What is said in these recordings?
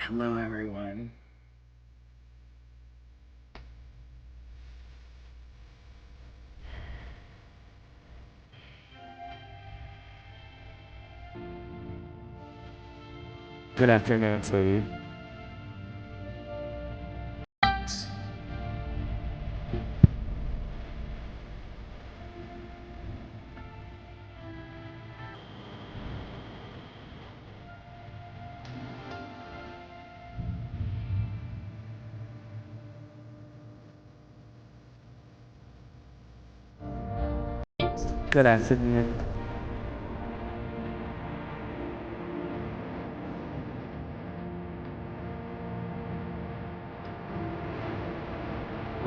Hello, everyone. Good afternoon, sweetie. Good afternoon.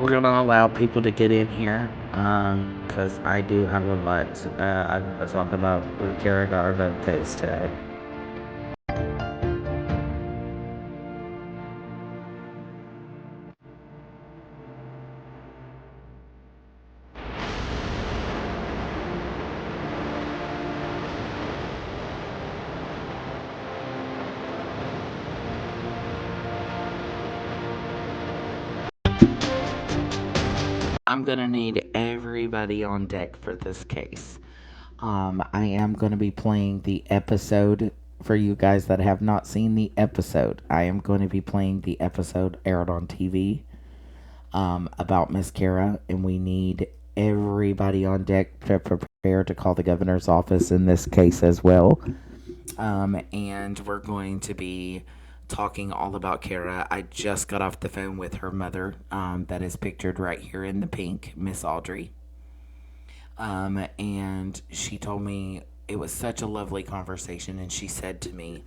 We're gonna allow people to get in here, because I do have a lot I talk about with Kara Garva case today. I'm gonna need everybody on deck for this case. I am gonna be playing the episode for you guys that have not seen the episode. I am going to be playing the episode aired on TV, about Miss Kara, and we need everybody on deck to prepare to call the governor's office in this case as well. And we're going to be talking all about Kara. I just got off the phone with her mother, that is pictured right here in the pink, Miss Audrey. And she told me it was such a lovely conversation. And she said to me,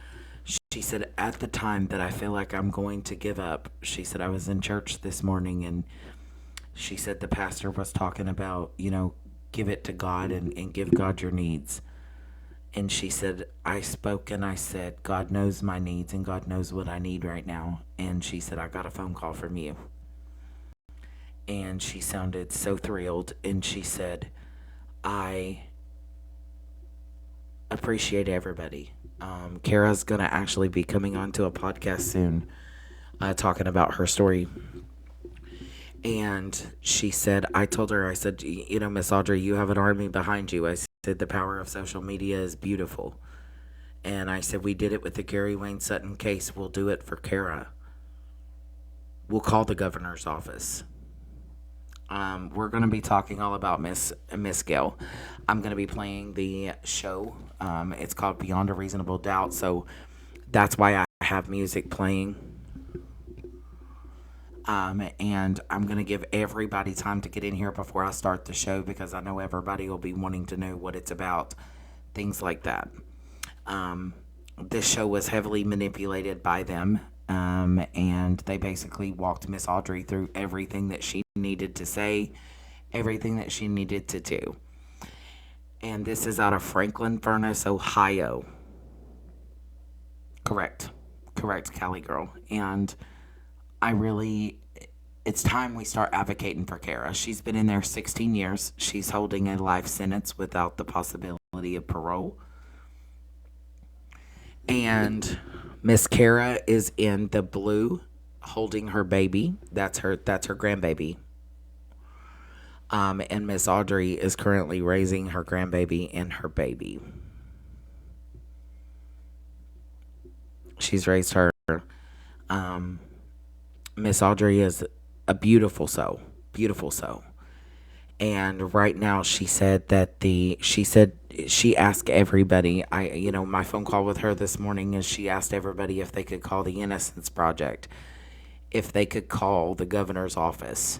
she said, at the time that I feel like I'm going to give up, she said, I was in church this morning, and she said the pastor was talking about, give it to God, and give God your needs. And she said, I spoke and I said, God knows my needs and God knows what I need right now. And she said, I got a phone call from you. And she sounded so thrilled. And she said, I appreciate everybody. Kara's going to actually be coming onto a podcast soon, talking about her story. And she said, I told her, I said, Miss Audrey, you have an army behind you. I said, the power of social media is beautiful. And I said, we did it with the Gary Wayne Sutton case. We'll do it for Kara. We'll call the governor's office. We're going to be talking all about Miss Gail. I'm going to be playing the show. It's called Beyond a Reasonable Doubt. So that's why I have music playing. And I'm going to give everybody time to get in here before I start the show, because I know everybody will be wanting to know what it's about, things like that. This show was heavily manipulated by them, and they basically walked Miss Audrey through everything that she needed to say, everything that she needed to do. And this is out of Franklin Furnace, Ohio. Correct, Cali girl. And it's time we start advocating for Kara. She's been in there 16 years. She's holding a life sentence without the possibility of parole. And Miss Kara is in the blue holding her baby. That's her grandbaby. And Miss Audrey is currently raising her grandbaby and her baby. She's raised her. Miss Audrey is a beautiful soul. Beautiful soul. And right now she said she asked everybody. My phone call with her this morning is she asked everybody if they could call the Innocence Project, if they could call the governor's office.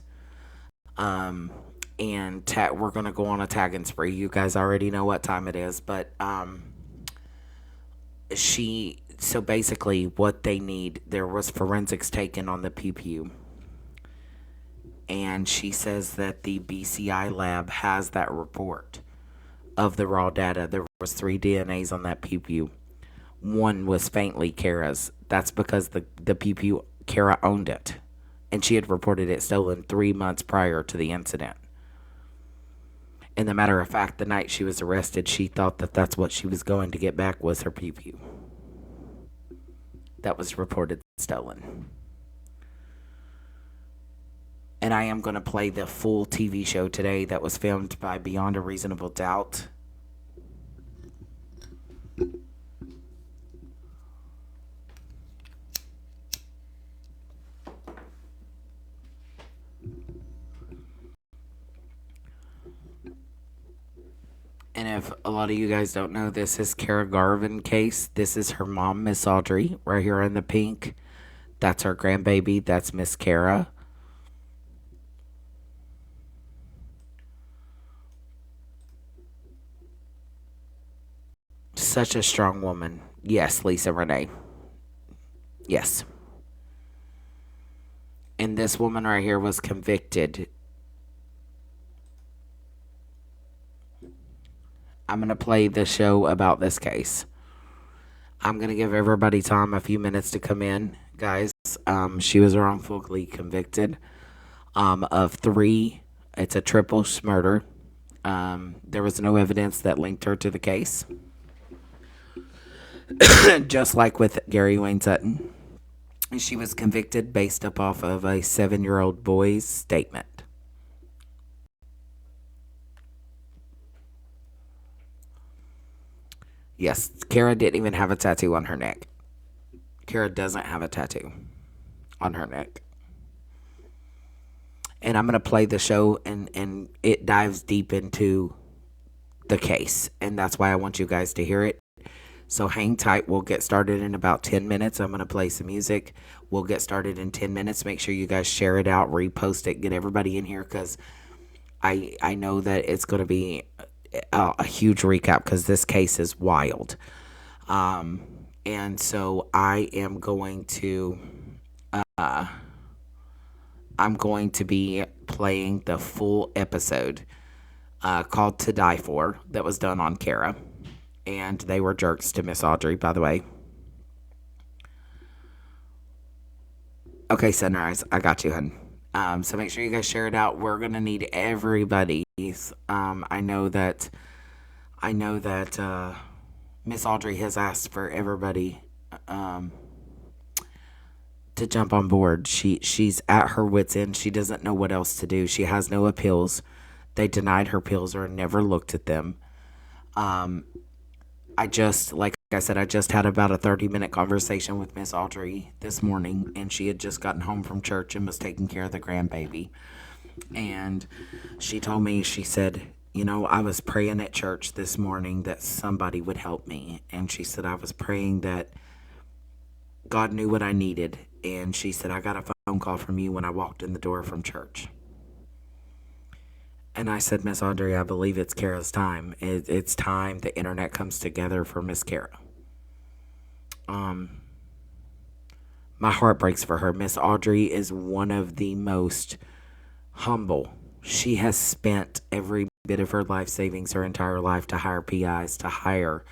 And we're gonna go on a tagging spree. You guys already know what time it is, but so basically what they need, there was forensics taken on the pew. And she says that the BCI lab has that report of the raw data. There was 3 DNAs on that pew. One was faintly Kara's. That's because the pew, Kara owned it, and she had reported it stolen 3 months prior to the incident. And the matter of fact, the night she was arrested, she thought that that's what she was going to get back was her pew. That was reported stolen. And I am going to play the full TV show today that was filmed by Beyond a Reasonable Doubt. And if a lot of you guys don't know, this is Kara Garvin case. This is her mom, Miss Audrey, right here in the pink. That's her grandbaby. That's Miss Kara. Such a strong woman. Yes, Lisa Renee. Yes. And this woman right here was convicted. I'm going to play the show about this case. I'm going to give everybody time, a few minutes to come in, guys. She was wrongfully convicted of 3. It's a triple murder. There was no evidence that linked her to the case. Just like with Gary Wayne Sutton. She was convicted based up off of a 7-year-old boy's statement. Yes, Kara didn't even have a tattoo on her neck. Kara doesn't have a tattoo on her neck. And I'm going to play the show, and it dives deep into the case. And that's why I want you guys to hear it. So hang tight. We'll get started in about 10 minutes. I'm going to play some music. We'll get started in 10 minutes. Make sure you guys share it out, repost it, get everybody in here, because I know that it's going to be a huge recap because this case is wild. And so I am going to be playing the full episode called To Die For that was done on Kara. And they were jerks to Miss Audrey, by the way. Okay, Sunrise, I got you, hun. So make sure you guys share it out. We're gonna need everybody's. I know that Miss Audrey has asked for everybody to jump on board. She's at her wit's end. She doesn't know what else to do. She has no appeals. They denied her appeals or never looked at them. Like I said, I just had about a 30-minute conversation with Miss Audrey this morning, and she had just gotten home from church and was taking care of the grandbaby. And she told me, she said, I was praying at church this morning that somebody would help me. And she said, I was praying that God knew what I needed. And she said, I got a phone call from you when I walked in the door from church. And I said, Miss Audrey, I believe it's Kara's time. It's time the internet comes together for Miss Kara. My heart breaks for her. Miss Audrey is one of the most humble. She has spent every bit of her life savings, her entire life, to hire PIs, to hire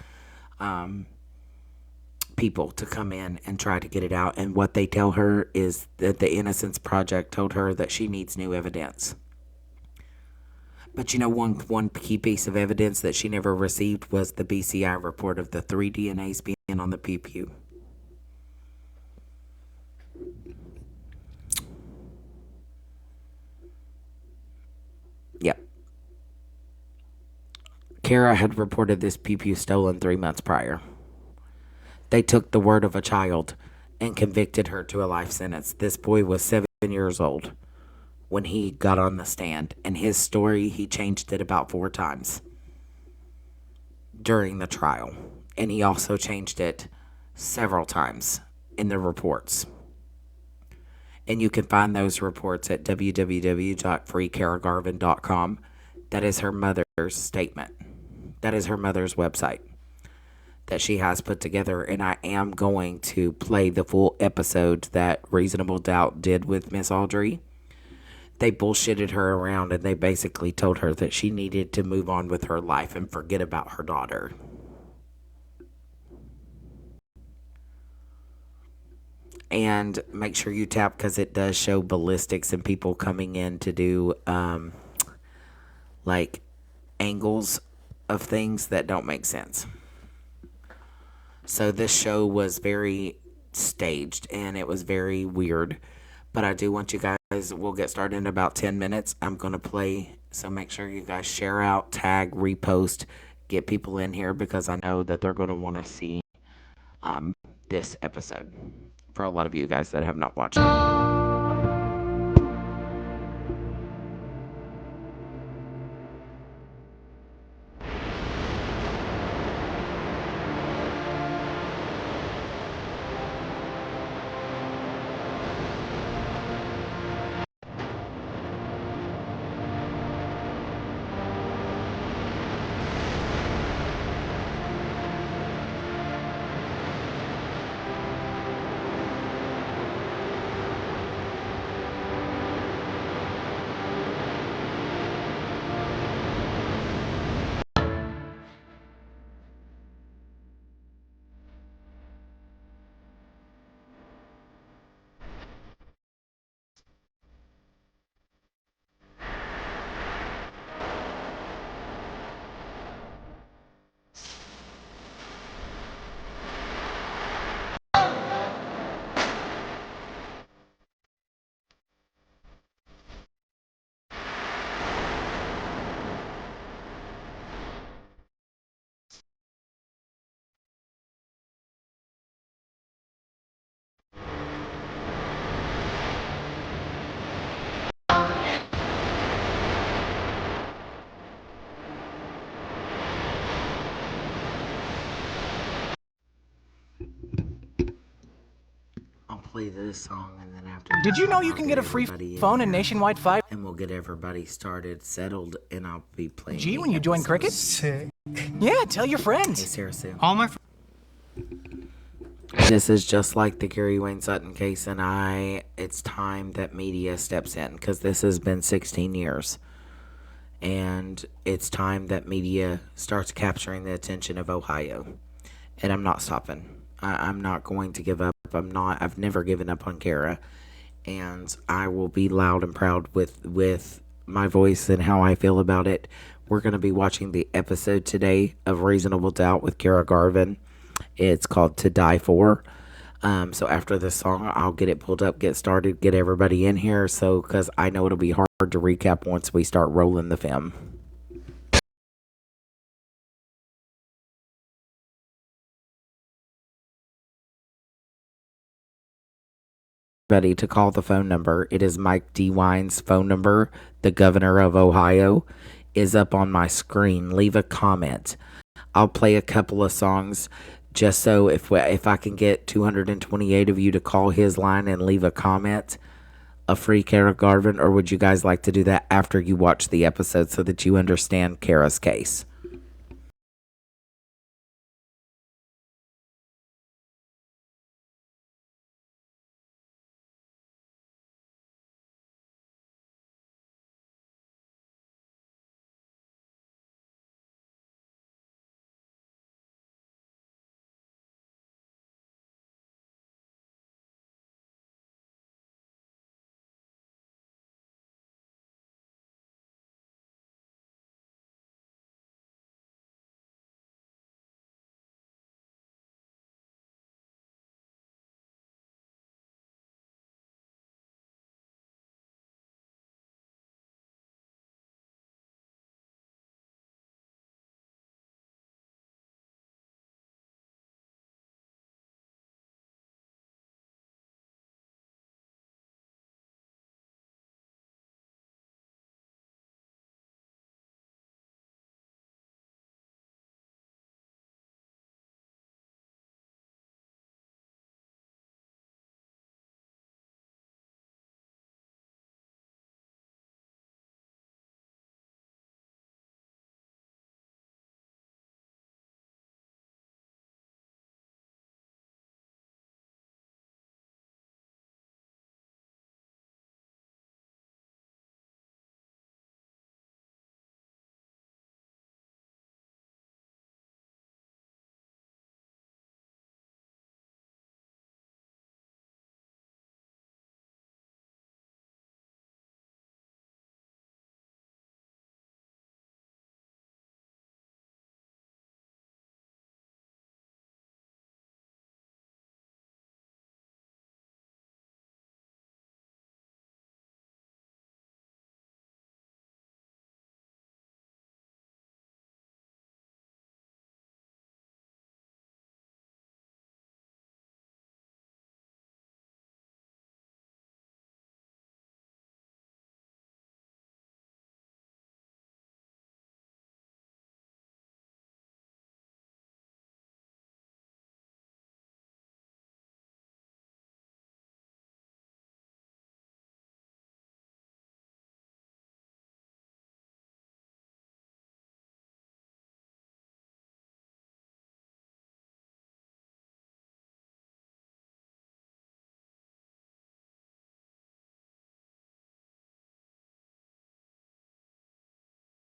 people to come in and try to get it out. And what they tell her is that the Innocence Project told her that she needs new evidence. But one key piece of evidence that she never received was the BCI report of the 3 DNAs being on the pew. Yep. Kara had reported this pew stolen 3 months prior. They took the word of a child and convicted her to a life sentence. This boy was 7 years old when he got on the stand, and his story, he changed it about 4 times during the trial, and he also changed it several times in the reports. And you can find those reports at www.freekaragarvin.com. That is her mother's statement. That is her mother's website that she has put together, and I am going to play the full episode that Reasonable Doubt did with Miss Audrey. They bullshitted her around, and they basically told her that she needed to move on with her life and forget about her daughter. And make sure you tap, because it does show ballistics and people coming in to do like angles of things that don't make sense. So this show was very staged, and it was very weird. But I do want you guys, we'll get started in about 10 minutes. I'm going to play, so make sure you guys share out, tag, repost, get people in here because I know that they're going to want to see um, this episode for a lot of you guys that have not watched it. I'll play this song and then after Did you that, know you I'll can get get a free everybody in phone and here, nationwide 5G and we'll get everybody started, settled, and I'll be playing the when you join episode. Cricket? Sick. Yeah, tell your Hey, friends. Sarah Sue. All my This is just like the Gary Wayne Sutton case, and it's time that media steps in because this has been 16 years. And it's time that media starts capturing the attention of Ohio. And I'm not stopping. I'm not going to give up. I've never given up on Kara. And I will be loud and proud with my voice and how I feel about it. We're going to be watching the episode today of Reasonable Doubt with Kara Garvin. It's called To Die For. So after this song, I'll get it pulled up, get started, get everybody in here. So, because I know it'll be hard to recap once we start rolling the film. Ready to call the phone number. It is Mike DeWine's phone number. The governor of Ohio is up on my screen. Leave a comment. I'll play a couple of songs just so if I can get 228 of you to call his line and leave a comment, a free Kara Garvin, or would you guys like to do that after you watch the episode so that you understand Kara's case?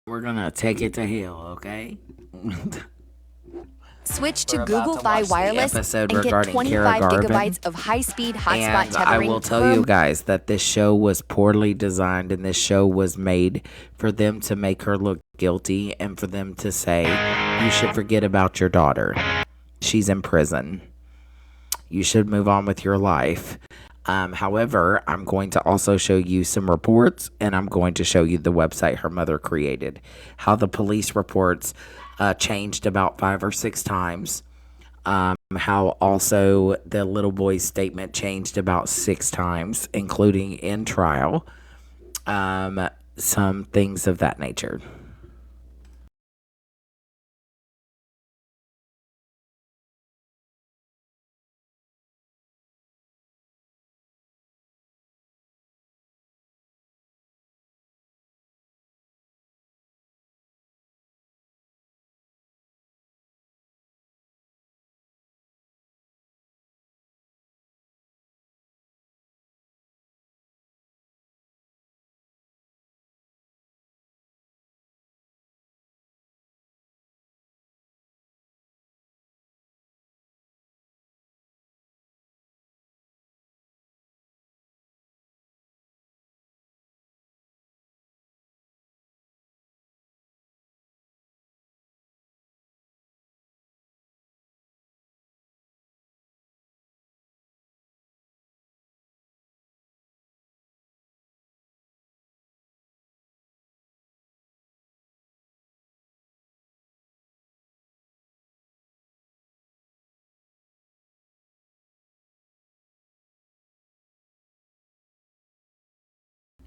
We're gonna take it to hell, okay? Switch to We're about Google to Fi watch the Wireless episode and get regarding Kara 25 Garvin. gigabytes of high-speed hotspot And I tethering will tell for you guys that this show was poorly designed, and this show was made for them to make her look guilty and for them to say, you should forget about your daughter. She's in prison. You should move on with your life. However, I'm going to also show you some reports, and I'm going to show you the website her mother created, how the police reports changed about 5 or 6 times, how also the little boy's statement changed about 6 times, including in trial, some things of that nature.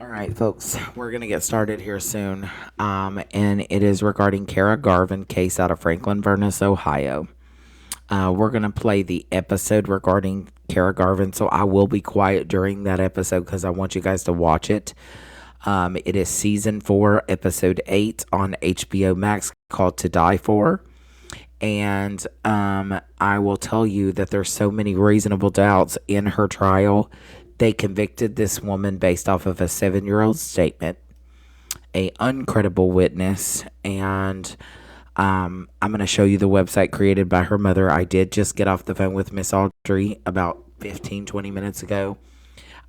All right, folks, we're going to get started here soon. And it is regarding Kara Garvin case out of Franklin, Furnace, Ohio. We're going to play the episode regarding Kara Garvin, so I will be quiet during that episode because I want you guys to watch it. It is season 4, episode 8 on HBO Max called To Die For. And I will tell you that there's so many reasonable doubts in her trial. They convicted this woman based off of a 7-year-old statement, a uncredible witness, and I'm going to show you the website created by her mother. I did just get off the phone with Miss Audrey about 15-20 minutes ago.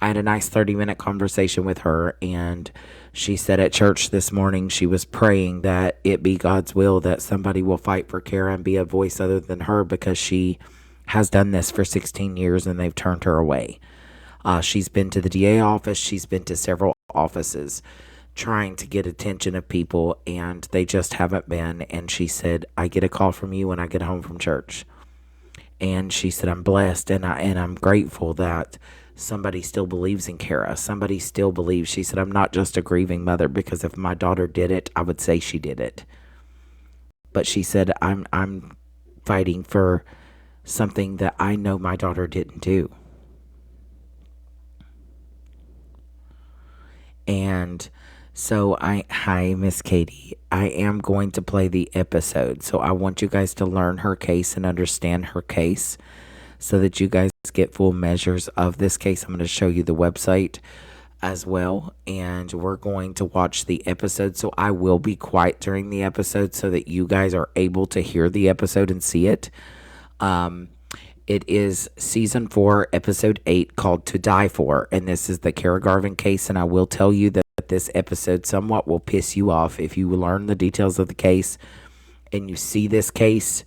I had a nice 30-minute conversation with her, and she said at church this morning she was praying that it be God's will that somebody will fight for Kara and be a voice other than her, because she has done this for 16 years and they've turned her away. She's been to the DA office. She's been to several offices trying to get attention of people, and they just haven't been. And she said, I get a call from you when I get home from church. And she said, I'm blessed and I'm grateful that somebody still believes in Kara. Somebody still believes. She said, I'm not just a grieving mother, because if my daughter did it, I would say she did it. But she said, I'm fighting for something that I know my daughter didn't do. And so hi, Miss Katie. I am going to play the episode. So I want you guys to learn her case and understand her case so that you guys get full measures of this case. I'm going to show you the website as well, and we're going to watch the episode. So I will be quiet during the episode so that you guys are able to hear the episode and see it. It is season 4, episode 8, called To Die For, and this is the Kara Garvin case. And I will tell you that this episode somewhat will piss you off if you learn the details of the case and you see this case,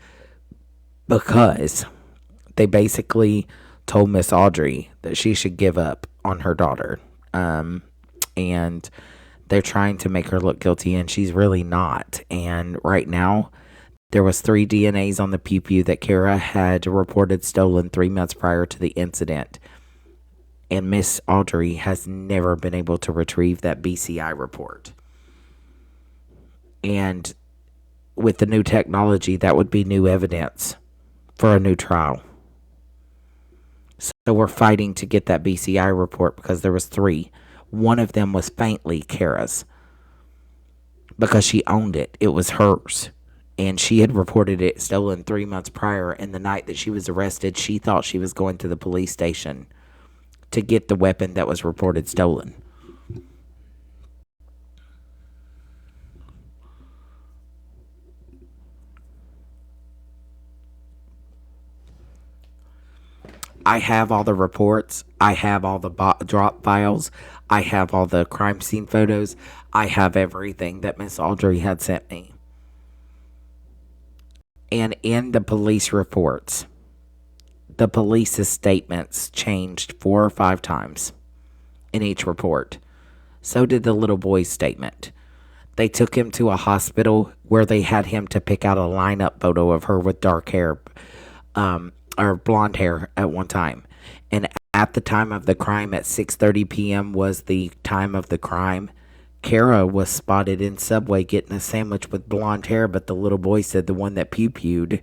because they basically told Miss Audrey that she should give up on her daughter. And they're trying to make her look guilty, and she's really not. And right now, there was 3 DNAs on the pew that Kara had reported stolen 3 months prior to the incident. And Miss Audrey has never been able to retrieve that BCI report. And with the new technology, that would be new evidence for a new trial. So we're fighting to get that BCI report because there was 3. One of them was faintly Kara's because she owned it. It was hers. And she had reported it stolen 3 months prior. And the night that she was arrested, she thought she was going to the police station to get the weapon that was reported stolen. I have all the reports. I have all the drop files. I have all the crime scene photos. I have everything that Miss Audrey had sent me. And in the police reports, the police's statements changed 4 or 5 times in each report. So did the little boy's statement. They took him to a hospital where they had him to pick out a lineup photo of her with dark hair, or blonde hair at one time. And at the time of the crime, at 6:30 p.m. was the time of the crime. Kara was spotted in Subway getting a sandwich with blonde hair, but the little boy said the one that pew-pewed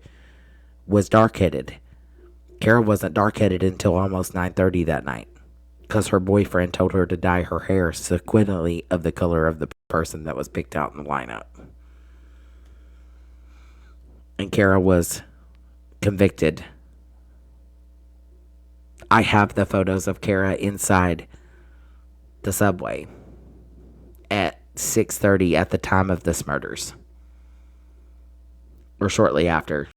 was dark-headed. Kara wasn't dark-headed until almost 9:30 that night, because her boyfriend told her to dye her hair sequentially of the color of the person that was picked out in the lineup. And Kara was convicted. I have the photos of Kara inside the Subway at 6:30 at the time of this murders. Or shortly after.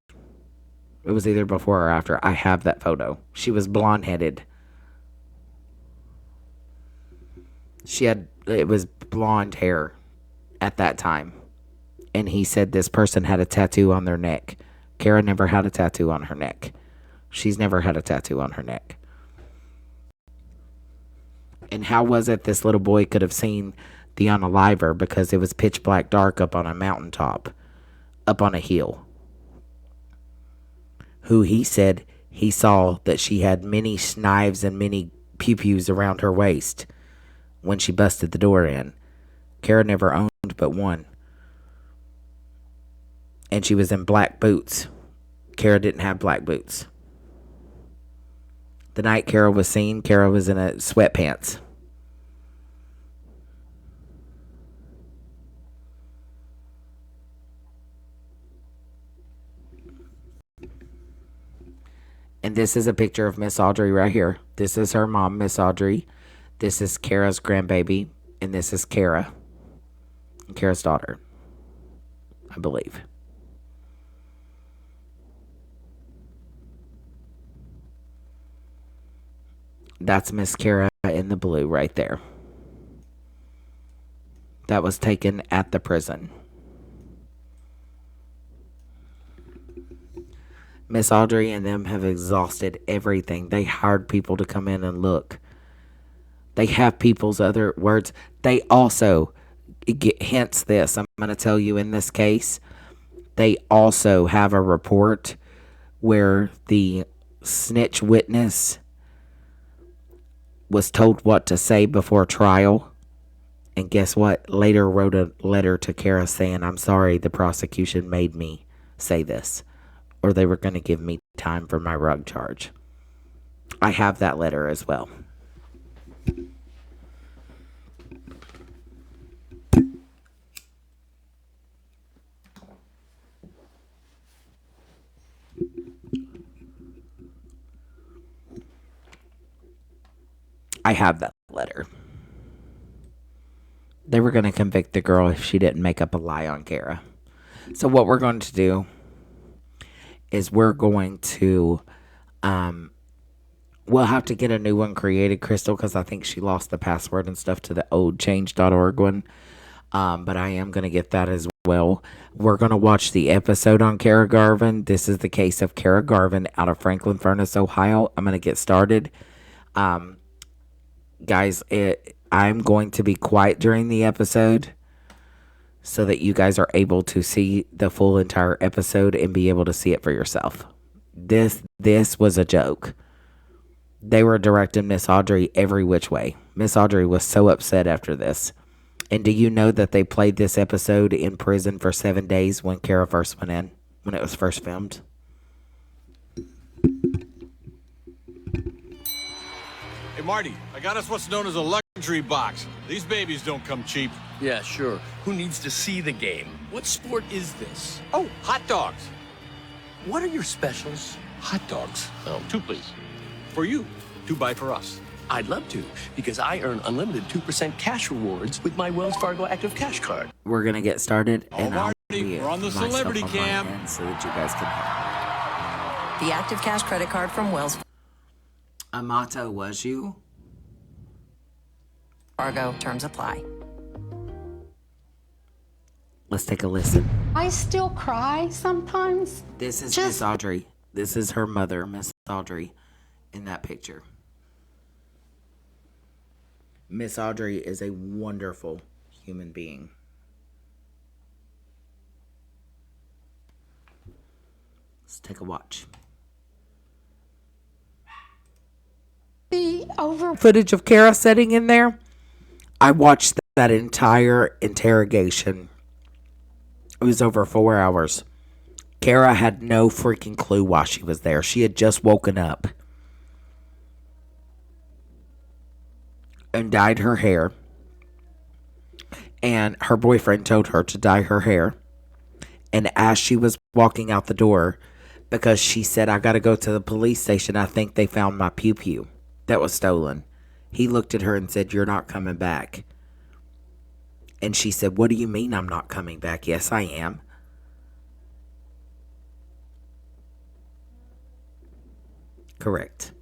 It was either before or after. I have that photo. She was blonde-headed. It was blonde hair at that time. And he said this person had a tattoo on their neck. Kara never had a tattoo on her neck. She's never had a tattoo on her neck. And how was it this little boy could have seen the unaliver? Because it was pitch black dark up on a mountaintop, up on a hill. Who he said he saw that she had many knives and many pew-pews around her waist when she busted the door in. Kara never owned but one. And she was in black boots. Kara didn't have black boots. The night Kara was seen, Kara was in a sweatpants. And this is a picture of Miss Audrey right here. This is her mom, Miss Audrey. This is Kara's grandbaby. And this is Kara. Kara's daughter, I believe. That's Miss Kara in the blue right there. That was taken at the prison. Miss Audrey and them have exhausted everything. They hired people to come in and look. They have people's other words. They also, hence this, I'm going to tell you in this case, they also have a report where the snitch witness was told what to say before trial. And guess what? Later wrote a letter to Kara saying, I'm sorry, the prosecution made me say this. Or they were going to give me time for my rug charge. I have that letter as well. I have that letter. They were going to convict the girl if she didn't make up a lie on Kara. So what we're going to do is we're going to, we'll have to get a new one created, Crystal, because I think she lost the password and stuff to the old change.org one. But I am going to get that as well. We're going to watch the episode on Kara Garvin. This is the case of Kara Garvin out of Franklin Furnace, Ohio. I'm going to get started. Guys, I'm going to be quiet during the episode so that you guys are able to see the full entire episode and be able to see it for yourself. This was a joke. They were directing Miss Audrey every which way. Miss Audrey was so upset after this. And do you know that they played this episode in prison for 7 days when Kara first went in, when it was first filmed? Hey, Marty, I got us what's known as a luxury box. These babies don't come cheap. Yeah, sure. Who needs to see the game? What sport is this? Oh, hot dogs. What are your specials? Hot dogs. Oh. 2, please. For you. 2 buy for us. I'd love to, because I earn unlimited 2% cash rewards with my Wells Fargo Active Cash Card. We're going to get started. Oh, And I'll Marty, mute we're on the myself celebrity on my cam. end so that you guys can hear. The Active Cash credit card from Wells. Amato, was you? Fargo, terms apply. Let's take a listen. I still cry sometimes. This is Miss Audrey. This is her mother, Miss Audrey, in that picture. Miss Audrey is a wonderful human being. Let's take a watch. The Footage of Kara sitting in there. I watched that entire interrogation. It was over 4 hours. Kara had no freaking clue why she was there. She had just woken up and dyed her hair. And her boyfriend told her to dye her hair. And as she was walking out the door, because she said, I got to go to the police station. I think they found my pew-pew that was stolen. He looked at her and said, you're not coming back. And she said, what do you mean I'm not coming back? Yes, I am. Correct.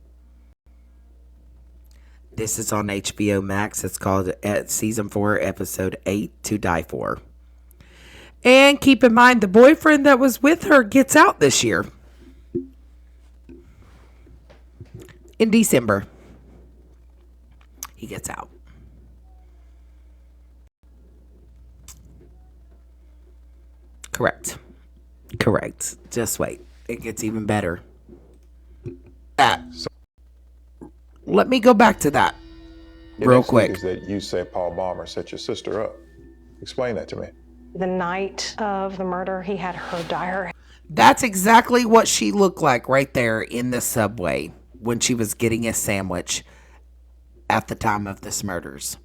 This is on HBO Max. It's called Season 4, Episode 8, To Die For. And keep in mind, the boyfriend that was with her gets out this year. In December. He gets out. Correct. Correct. Just wait. It gets even better. Let me go back to that real quick. Is that you say Paul Ballmer set your sister up? Explain that to me. The night of the murder, he had her dye her hair. That's exactly what she looked like right there in the subway when she was getting a sandwich at the time of this murders.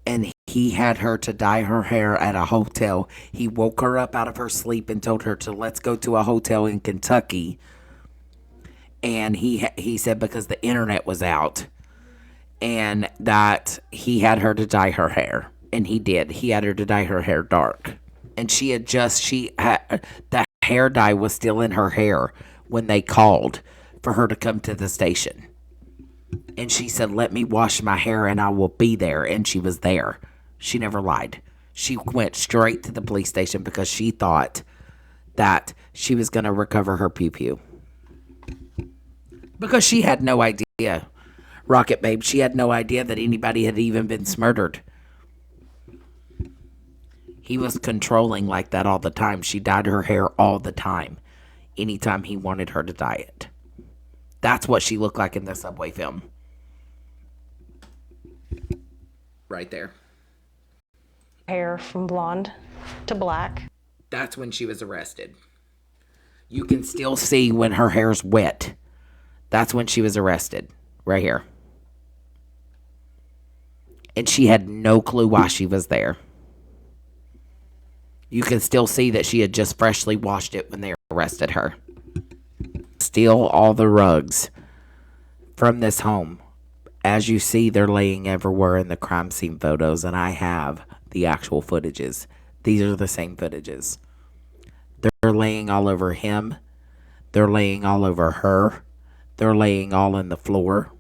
And he had her to dye her hair at a hotel. He woke her up out of her sleep and told her to let's go to a hotel in Kentucky. And he said because the internet was out and that he had her to dye her hair. And he did. He had her to dye her hair dark. And the hair dye was still in her hair when they called for her to come to the station. And she said, let me wash my hair and I will be there. And she was there. She never lied. She went straight to the police station because she thought that she was going to recover her pew-pew. Because she had no idea, Rocket Babe, she had no idea that anybody had even been murdered. He was controlling like that all the time. She dyed her hair all the time. Anytime he wanted her to dye it. That's what she looked like in the subway film. Right there. Hair from blonde to black. That's when she was arrested. You can still see when her hair's wet. That's when she was arrested. Right here. And she had no clue why she was there. You can still see that she had just freshly washed it when they arrested her. Steal all the rugs from this home. As you see, they're laying everywhere in the crime scene photos, and I have the actual footages. These are the same footages. They're laying all over him. They're laying all over her. They're laying all in the floor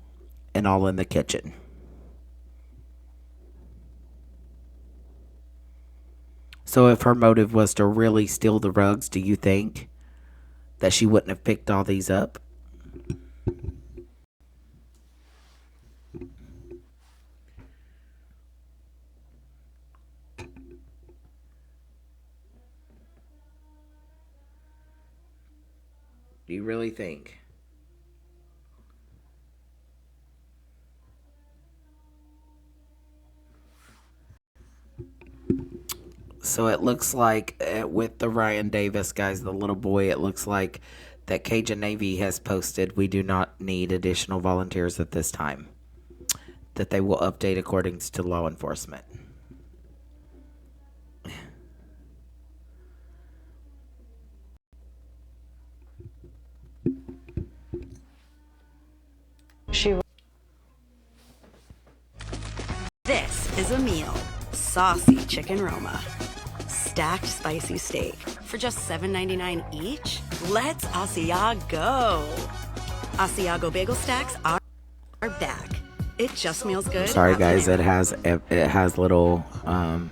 and all in the kitchen. So if her motive was to really steal the rugs, do you think that she wouldn't have picked all these up? Do you really think? So it looks like with the Ryan Davis guys, the little boy, it looks like that Cajun Navy has posted, we do not need additional volunteers at this time. That they will update according to law enforcement. This is a meal. Saucy chicken Roma. Stacked spicy steak for just $7.99 each. Let's Asiago. Asiago bagel stacks are are back. It just smells good. Sorry at guys, it Panera. has little Here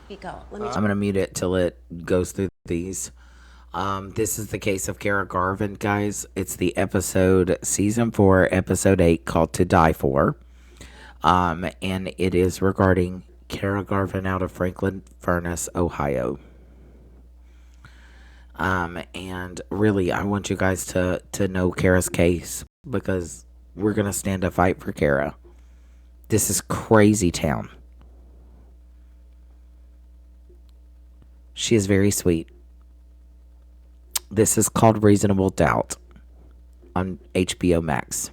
you go. Let me I'm gonna mute it till it goes through these. This is the case of Kara Garvin, guys. It's the episode, season 4, episode 8, called "To Die For." And it is regarding Kara Garvin out of Franklin Furnace, Ohio. And really, I want you guys to know Kara's case because we're gonna stand a fight for Kara. This is crazy town. She is very sweet. This is called Reasonable Doubt on HBO Max.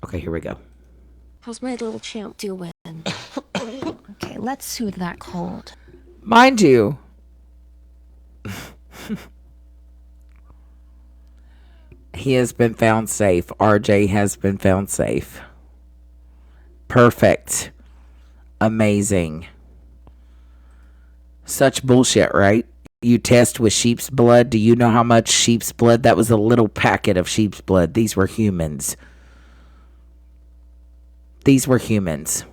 Okay, here we go. How's my little champ doing? Okay, let's soothe that cold. Mind you, he has been found safe. RJ has been found safe. Perfect. Amazing. Such bullshit, right? You test with sheep's blood. Do you know how much sheep's blood? That was a little packet of sheep's blood. These were humans. These were humans.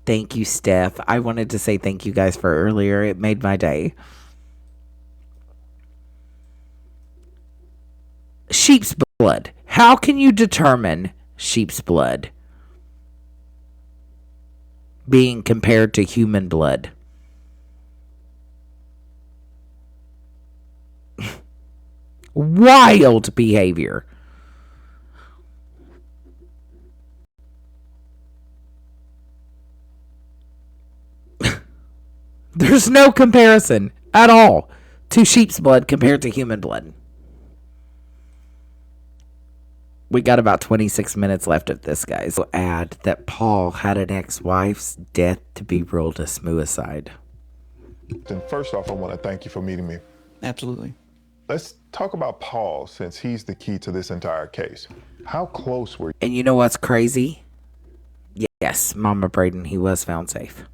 Thank you, Steph. I wanted to say thank you guys for earlier. It made my day. Sheep's blood. How can you determine sheep's blood being compared to human blood? Wild behavior. There's no comparison at all to sheep's blood compared to human blood. We got about 26 minutes left of this, guys. I'll add that Paul had an ex-wife's death to be ruled a suicide. And first off, I want to thank you for meeting me. Absolutely. Let's talk about Paul, since he's the key to this entire case. How close were you? And you know what's crazy? Yes, Mama Braden, he was found safe.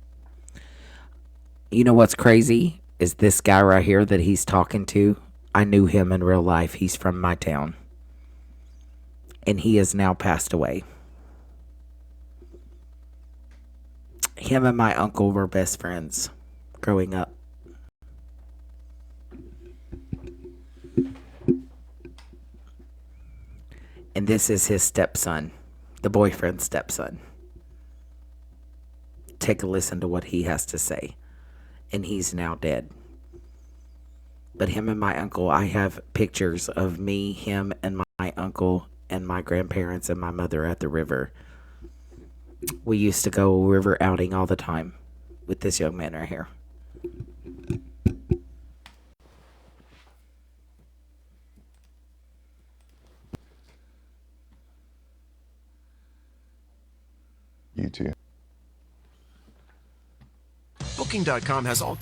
You know what's crazy? Is this guy right here that he's talking to. I knew him in real life. He's from my town. And he has now passed away. Him and my uncle were best friends growing up. And this is his stepson, the boyfriend's stepson. Take a listen to what he has to say. And he's now dead. But him and my uncle, I have pictures of me, him, and my uncle, and my grandparents and my mother at the river. We used to go river outing all the time with this young man right here. You too. Booking.com has all.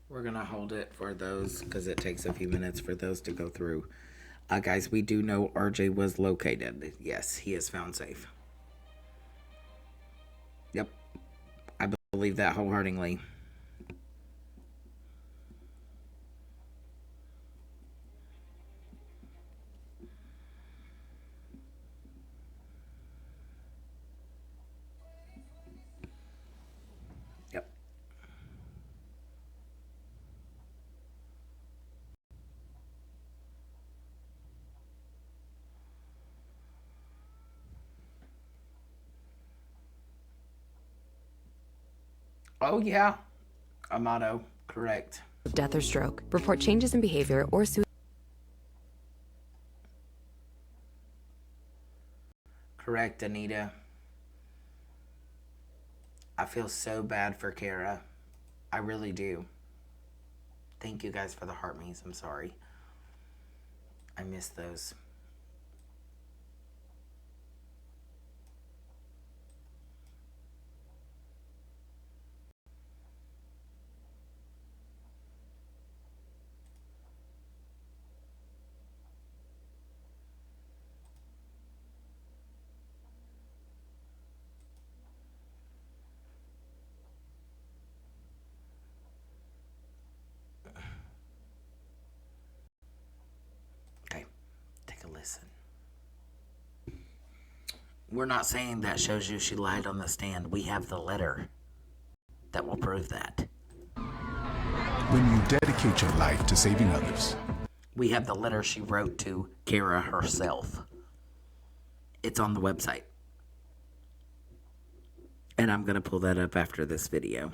We're going to hold it for those because it takes a few minutes for those to go through. Guys, we do know RJ was located. Yes, he is found safe. Yep. I believe that wholeheartedly. Yep. Oh, yeah. Amato, correct. Death or stroke. Report changes in behavior or Correct, Anita. I feel so bad for Kara. I really do. Thank you guys for the heart me's. I'm sorry. I missed those. listen. We're not saying that shows you she lied on the stand. We have the letter that will prove that. When you dedicate your life to saving others. We have the letter she wrote to Kara herself. It's on the website. And I'm going to pull that up after this video.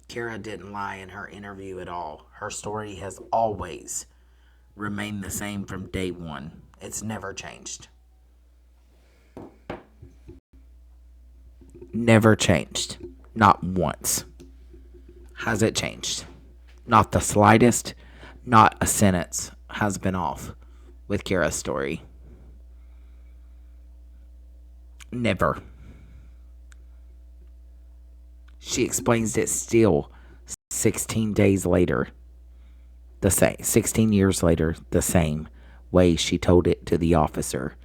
Kara didn't lie in her interview at all. Her story has always remained the same from day one. It's never changed. Never changed. Not once. Has it changed? Not the slightest. Not a sentence has been off with Kara's story. Never. She explains it still 16 days later. The same. 16 years later, the same way she told it to the officer.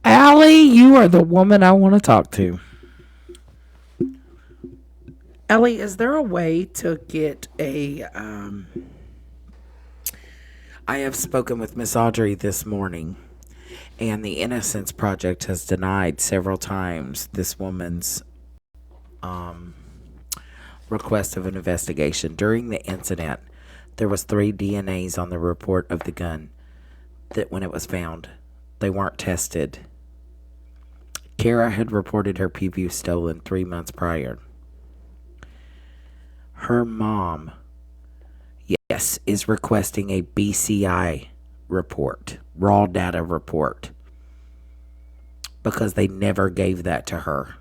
Allie, you are the woman I want to talk to. Ellie, is there a way to get a, I have spoken with Miss Audrey this morning, and the Innocence Project has denied several times this woman's, request of an investigation. During the incident, there was 3 DNAs on the report of the gun that when it was found, they weren't tested. Kara had reported her PVU stolen 3 months prior. Her mom, yes, is requesting a BCI report, raw data report, because they never gave that to her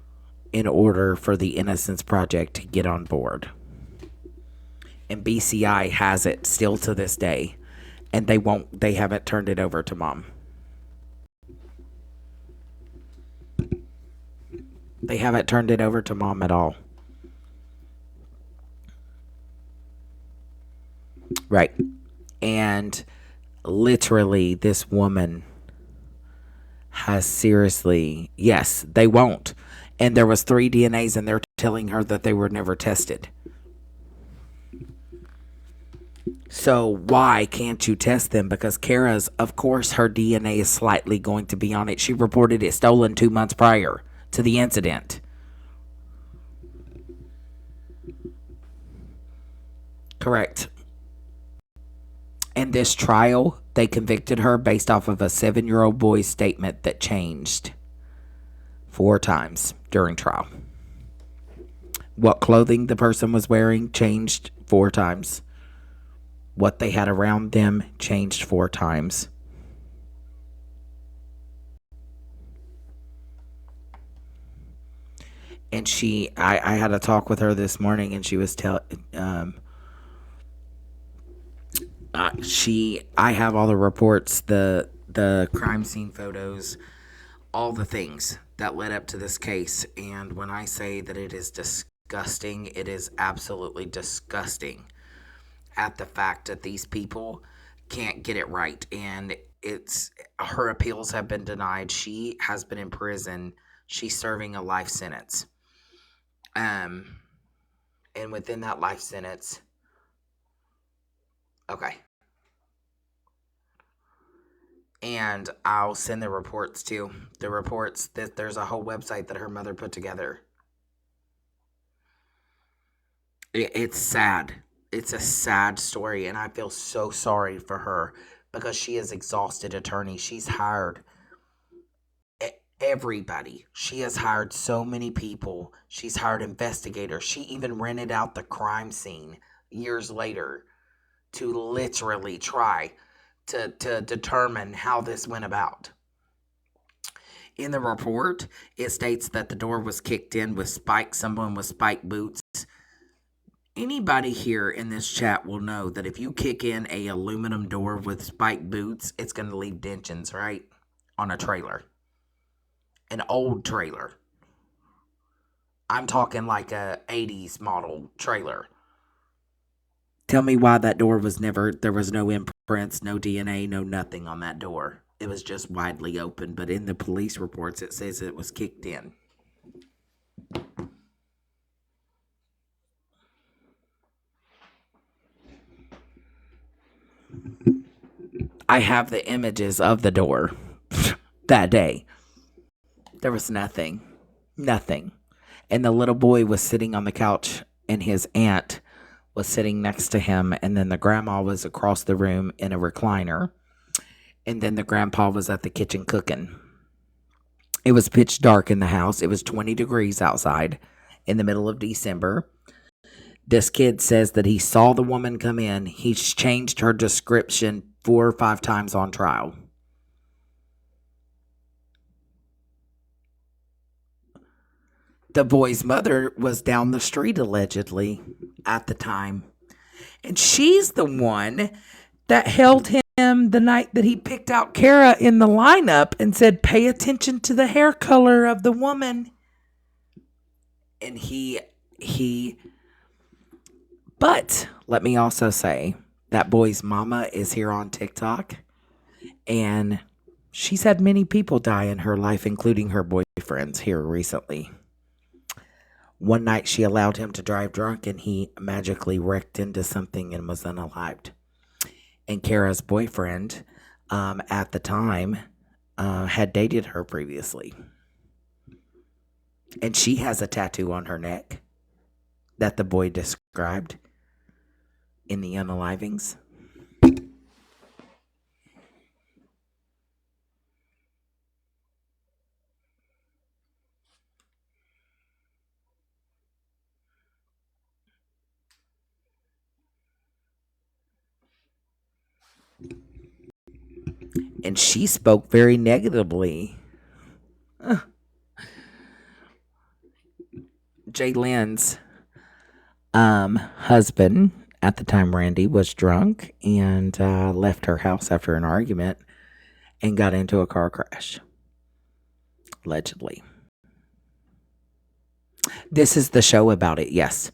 in order for the Innocence Project to get on board. And BCI has it still to this day, and they haven't turned it over to mom. They haven't turned it over to mom at all. Right. And literally, this woman has seriously, yes, they won't. And there was 3 DNAs, and they're telling her that they were never tested. So why can't you test them? Because Kara's, of course, her DNA is slightly going to be on it. She reported it stolen 2 months prior to the incident. Correct. In this trial, they convicted her based off of a 7-year-old boy's statement that changed 4 times during trial. What clothing the person was wearing changed 4 times. What they had around them changed 4 times. And I had a talk with her this morning, and she was I have all the reports, the crime scene photos, all the things that led up to this case. And when I say that it is disgusting, it is absolutely disgusting at the fact that these people can't get it right. And her appeals have been denied. She has been in prison. She's serving a life sentence. And within that life sentence, okay. And I'll send the reports too. The reports, that there's a whole website that her mother put together. It's sad. It's a sad story, and I feel so sorry for her because she is exhausted attorney. She's hired everybody. She has hired so many people. She's hired investigators. She even rented out the crime scene years later to literally try to determine how this went about. In the report, it states that the door was kicked in with spikes, someone with spiked boots, Anybody here in this chat will know that if you kick in a aluminum door with spiked boots, it's going to leave dentions, right? On a trailer. An old trailer. I'm talking like a 80s model trailer. Tell me why that door was never, there was no imprints, no DNA, no nothing on that door. It was just widely open, but in the police reports it says it was kicked in. I have the images of the door that day. There was nothing. Nothing. And the little boy was sitting on the couch and his aunt was sitting next to him. And then the grandma was across the room in a recliner. And then the grandpa was at the kitchen cooking. It was pitch dark in the house. It was 20 degrees outside in the middle of December. This kid says that he saw the woman come in. He's changed her description 4 or 5 times on trial. The boy's mother was down the street allegedly at the time. And she's the one that held him the night that he picked out Kara in the lineup and said, pay attention to the hair color of the woman. And but let me also say that boy's mama is here on TikTok and she's had many people die in her life, including her boyfriends here recently. One night she allowed him to drive drunk and he magically wrecked into something and was unalived. And Kara's boyfriend at the time had dated her previously. And she has a tattoo on her neck that the boy described in the unalivings. And she spoke very negatively. Jaylen's husband, at the time Randy, was drunk and left her house after an argument and got into a car crash. Allegedly. This is the show about it, yes.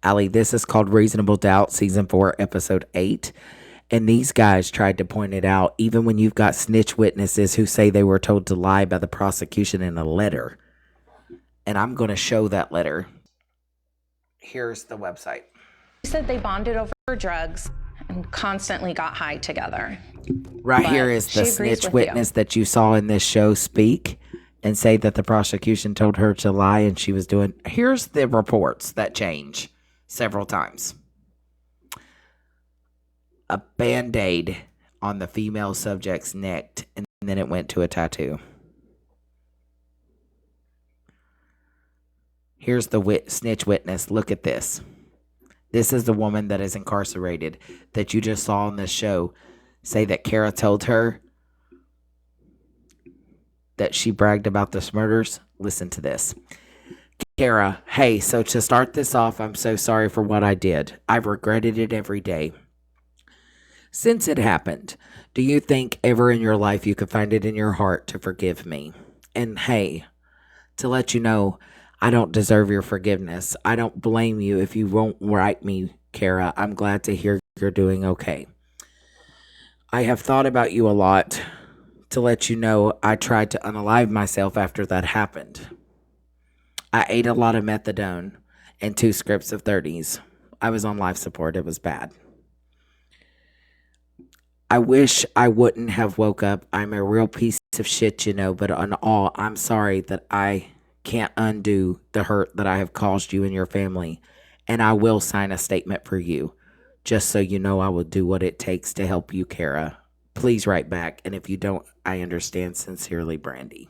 Allie, this is called Reasonable Doubt, Season 4, Episode 8. And these guys tried to point it out, even when you've got snitch witnesses who say they were told to lie by the prosecution in a letter. And I'm going to show that letter. Here's the website. He said they bonded over drugs and constantly got high together. Right here is the snitch witness that you saw in this show speak and say that the prosecution told her to lie and she was doing. Here's the reports that change several times. A Band-Aid on the female subject's neck, and then it went to a tattoo. Here's the snitch witness. Look at this. This is the woman that is incarcerated that you just saw on this show say that Kara told her that she bragged about this murders. Listen to this. Kara, hey, so to start this off, I'm so sorry for what I did. I've regretted it every day. Since it happened, do you think ever in your life you could find it in your heart to forgive me? And hey, to let you know, I don't deserve your forgiveness. I don't blame you if you won't write me, Kara. I'm glad to hear you're doing okay. I have thought about you a lot. To let you know, I tried to unalive myself after that happened. I ate a lot of methadone and 2 scripts of 30s. I was on life support. It was bad. I wish I wouldn't have woke up. I'm a real piece of shit, you know, but in all, I'm sorry that I can't undo the hurt that I have caused you and your family. And I will sign a statement for you. Just so you know, I will do what it takes to help you, Kara. Please write back. And if you don't, I understand. Sincerely, Brandy.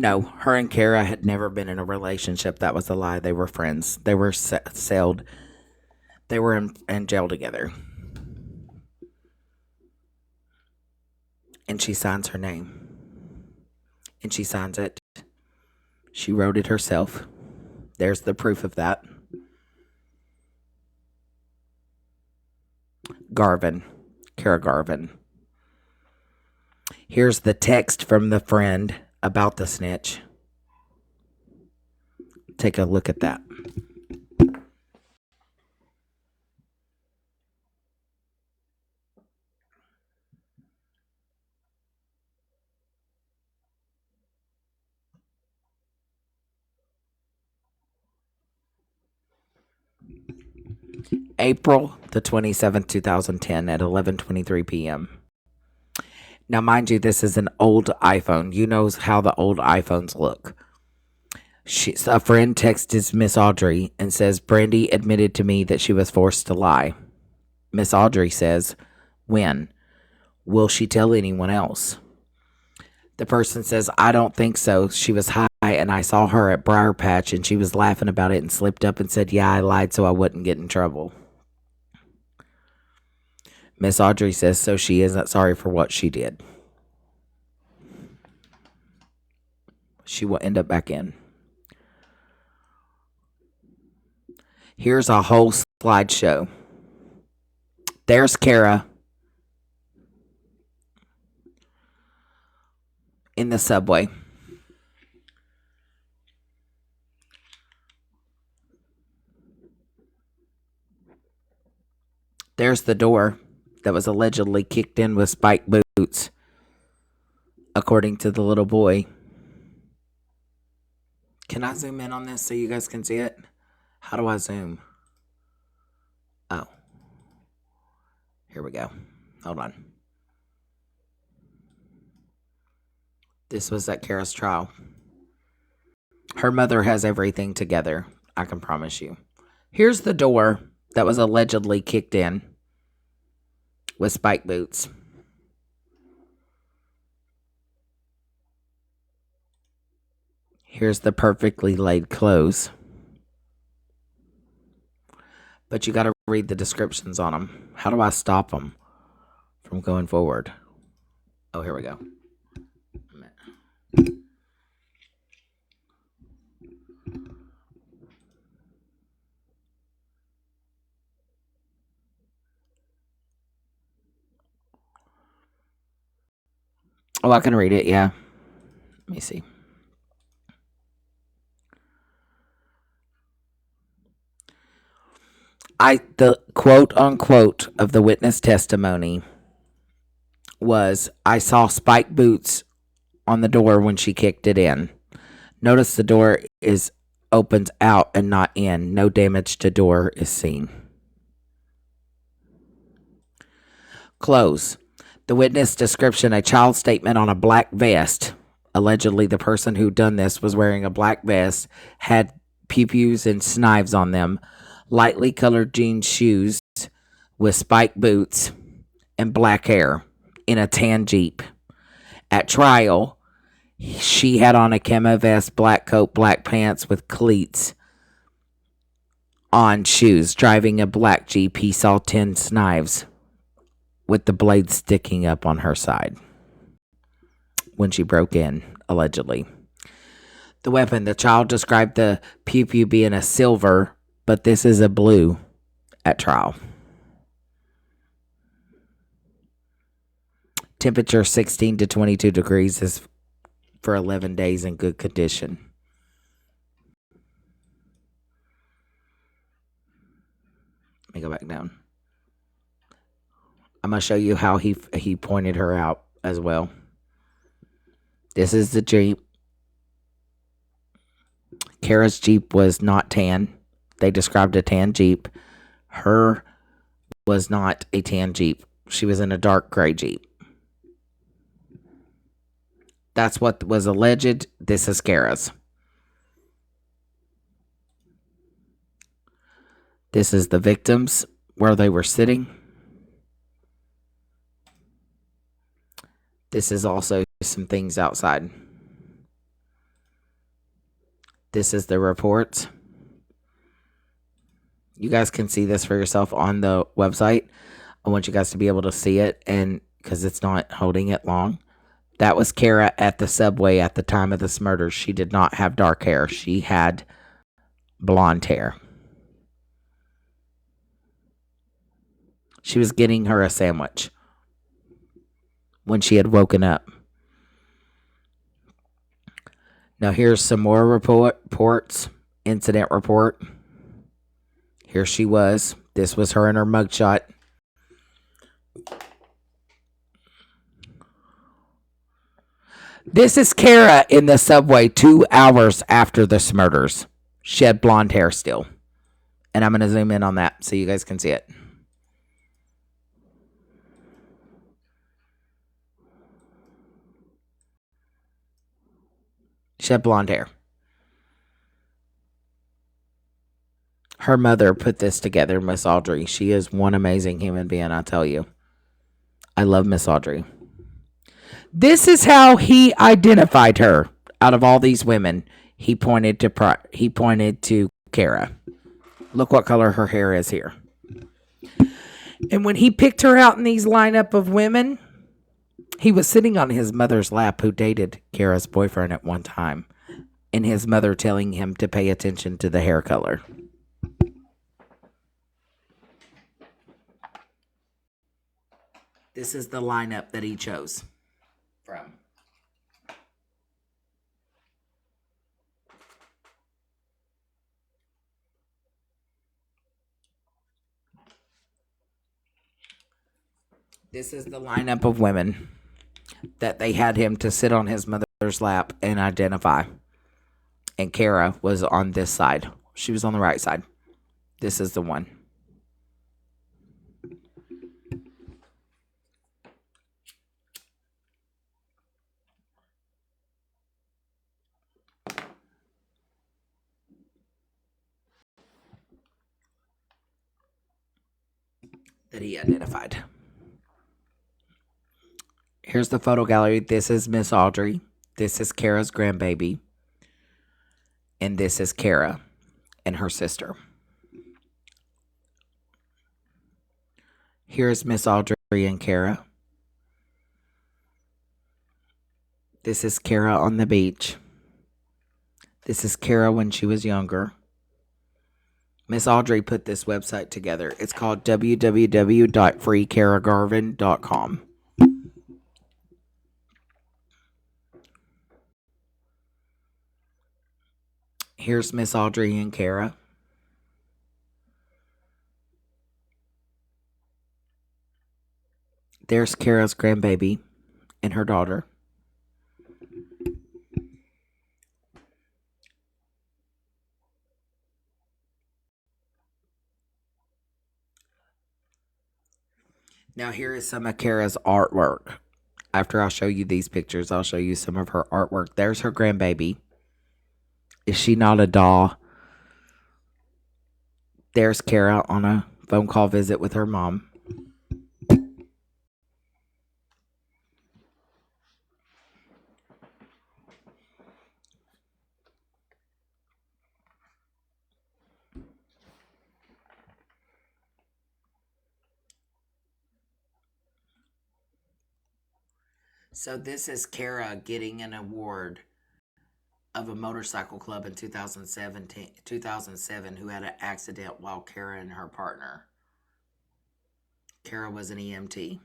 No, her and Kara had never been in a relationship. That was a lie. They were friends. They were sailed. They were in jail together. And she signs her name. And she signs it. She wrote it herself. There's the proof of that. Garvin. Kara Garvin. Here's the text from the friend about the snitch. Take a look at that. April the 27th, 2010 at 11:23 p.m. Now, mind you, this is an old iPhone. You know how the old iPhones look. A friend texts Miss Audrey and says, Brandy admitted to me that she was forced to lie. Miss Audrey says, when? Will she tell anyone else? The person says, I don't think so. She was high and I saw her at Briar Patch and she was laughing about it and slipped up and said, yeah, I lied so I wouldn't get in trouble. Miss Audrey says, so she isn't sorry for what she did. She will end up back in. Here's a whole slideshow. There's Kara in the subway. There's the door that was allegedly kicked in with spiked boots, according to the little boy. Can I zoom in on this so you guys can see it? How do I zoom? Oh. Here we go. Hold on. This was at Kara's trial. Her mother has everything together, I can promise you. Here's the door that was allegedly kicked in with spike boots. Here's the perfectly laid clothes. But you got to read the descriptions on them. How do I stop them from going forward? Oh, here we go. Oh, I can read it, yeah. Let me see. The quote unquote of the witness testimony was, I saw spiked boots on the door when she kicked it in. Notice the door is opens out and not in. No damage to door is seen. Clothes. The witness description, a child statement on a black vest. Allegedly, the person who done this was wearing a black vest, had pew-pews and knives on them, lightly colored jean shoes with spiked boots, and black hair in a tan Jeep. At trial, she had on a camo vest, black coat, black pants with cleats on shoes, driving a black Jeep. He saw 10 knives with the blades sticking up on her side when she broke in, allegedly. The weapon, the child described the pew-pew being a silver, but this is a blue at trial. Temperature 16 to 22 degrees is for 11 days in good condition. Let me go back down. I'm going to show you how he pointed her out as well. This is the Jeep. Kara's Jeep was not tan. They described a tan Jeep. Her was not a tan Jeep. She was in a dark gray Jeep. That's what was alleged. This is Kara's. This is the victims where they were sitting. This is also some things outside. This is the reports. You guys can see this for yourself on the website. I want you guys to be able to see it, and because it's not holding it long. That was Kara at the subway at the time of this murder. She did not have dark hair. She had blonde hair. She was getting her a sandwich when she had woken up. Now here's some more reports. Incident report. Here she was. This was her in her mugshot. This is Kara in the subway 2 hours after this murders. She had blonde hair still. And I'm going to zoom in on that so you guys can see it. She had blonde hair. Her mother put this together, Miss Audrey. She is one amazing human being, I tell you. I love Miss Audrey. This is how he identified her. Out of all these women, he pointed to Kara. Look what color her hair is here. And when he picked her out in these lineup of women, he was sitting on his mother's lap, who dated Kara's boyfriend at one time, and his mother telling him to pay attention to the hair color. This is the lineup that he chose from. This is the lineup of women that they had him to sit on his mother's lap and identify. And Kara was on this side. She was on the right side. This is the one. That he identified. Here's the photo gallery. This is Miss Audrey. This is Kara's grandbaby. And this is Kara and her sister. Here's Miss Audrey and Kara. This is Kara on the beach. This is Kara when she was younger. Miss Audrey put this website together. It's called www.freekaragarvin.com. Here's Miss Audrey and Kara. There's Kara's grandbaby and her daughter. Now here is some of Kara's artwork. After I show you these pictures, I'll show you some of her artwork. There's her grandbaby. Is she not a doll? There's Kara on a phone call visit with her mom. So this is Kara getting an award of a motorcycle club in 2007 who had an accident while Kara and her partner. Kara was an EMT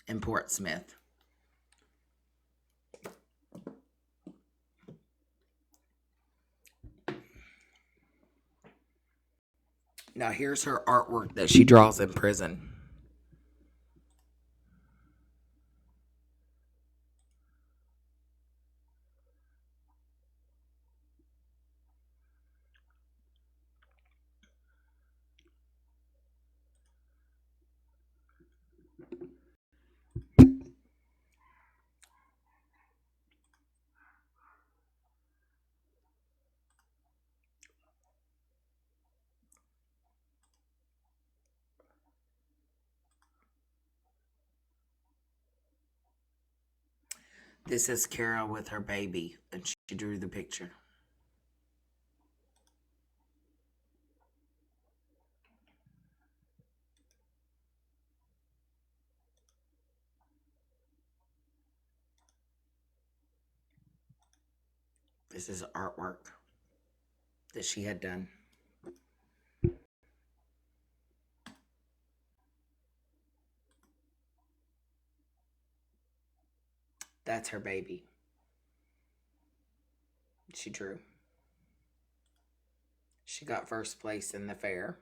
in Portsmouth. Now here's her artwork that she draws in prison. This is Kara with her baby, and she drew the picture. This is artwork that she had done. That's her baby. She drew. She got first place in the fair.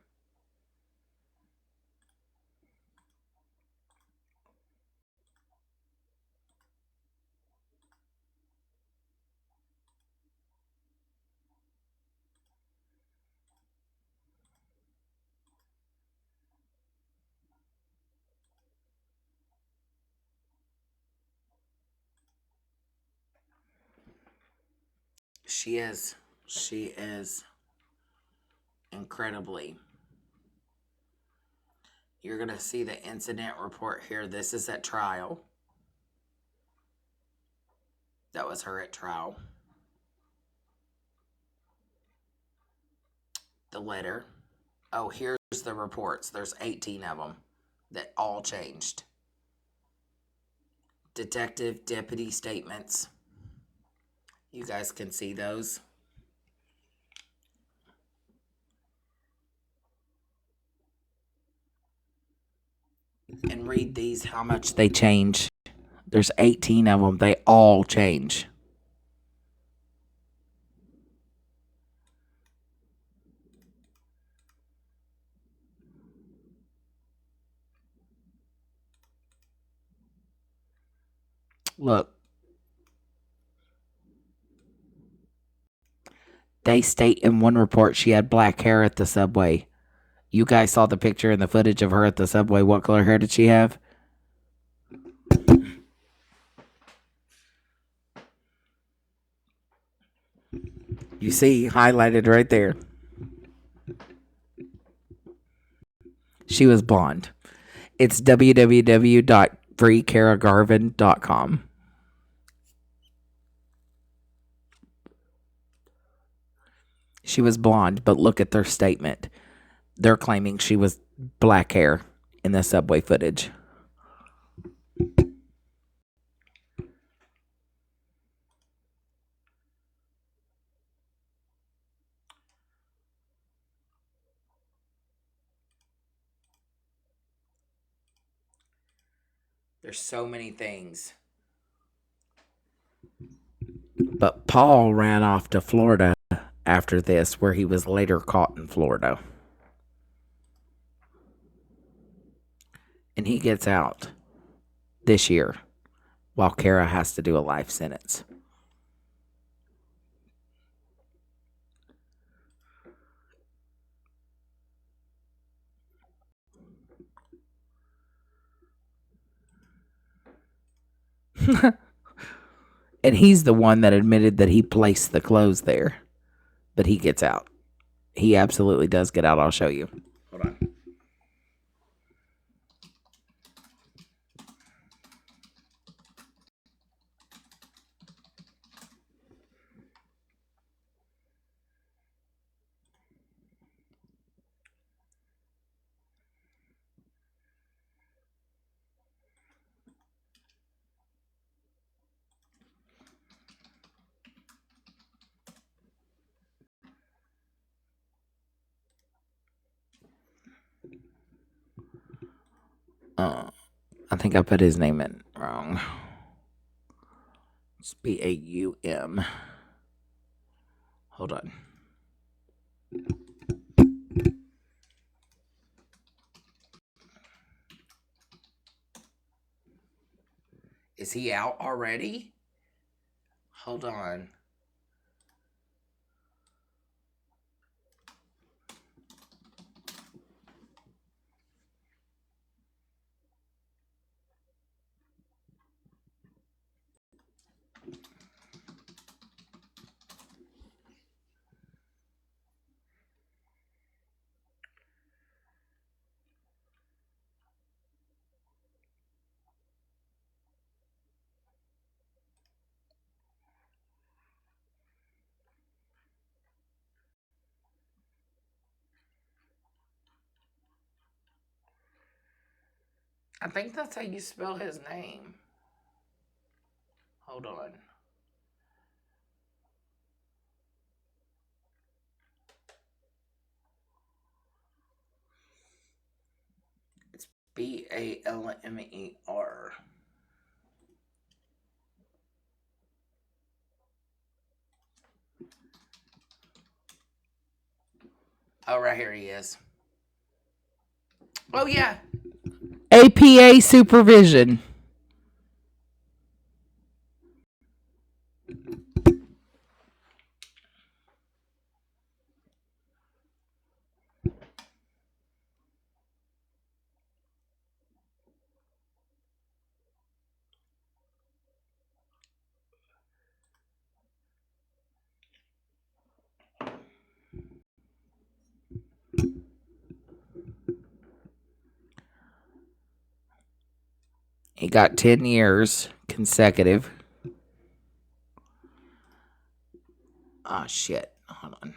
She is. She is incredibly. You're going to see the incident report here. This is at trial. That was her at trial. The letter. Oh, here's the reports. There's 18 of them that all changed. Detective, deputy statements. You guys can see those. And read these, how much they change. There's 18 of them. They all change. Look. They state in one report she had black hair at the subway. You guys saw the picture and the footage of her at the subway. What color hair did she have? You see, highlighted right there. She was blonde. It's www.freekaragarvin.com. She was blonde, but look at their statement. They're claiming she was black hair in the subway footage. There's so many things. But Paul ran off to Florida after this, where he was later caught in Florida. And he gets out this year while Kara has to do a life sentence. And he's the one that admitted that he placed the clothes there. But he gets out. He absolutely does get out. I'll show you. Hold on. I think I put his name in wrong. It's Baum. Hold on. Is he out already? Hold on. I think that's how you spell his name. Hold on. Balmer. Oh, right here he is. Oh, yeah. APA supervision. He got 10 years consecutive. Oh, shit. Hold on.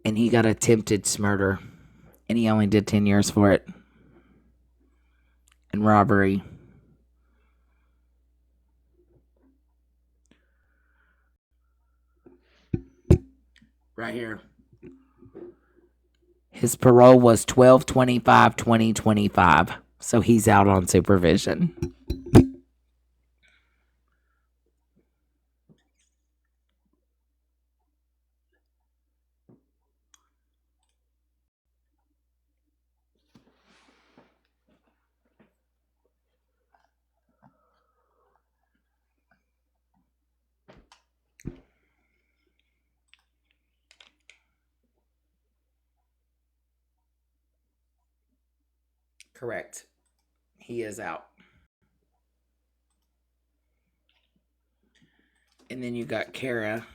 And he got attempted murder. And he only did 10 years for it. And robbery. Right here. His parole was 12/25/2025. So he's out on supervision. Correct. He is out. And then you got Kara.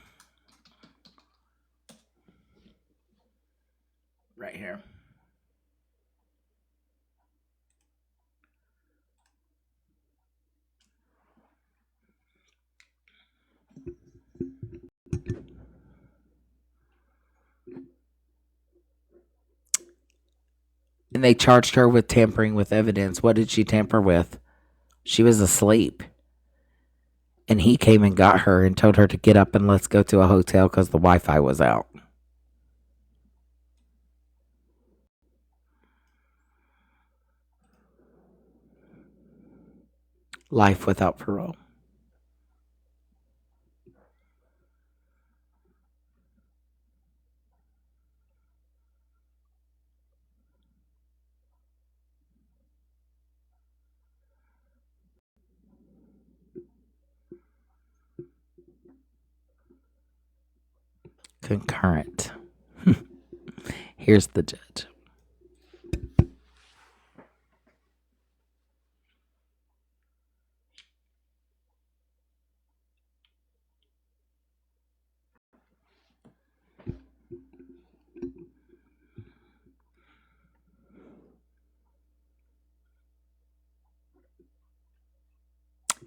Right here. And they charged her with tampering with evidence. What did she tamper with? She was asleep. And he came and got her and told her to get up and let's go to a hotel because the Wi-Fi was out. Life without parole. Concurrent. Here's the judge.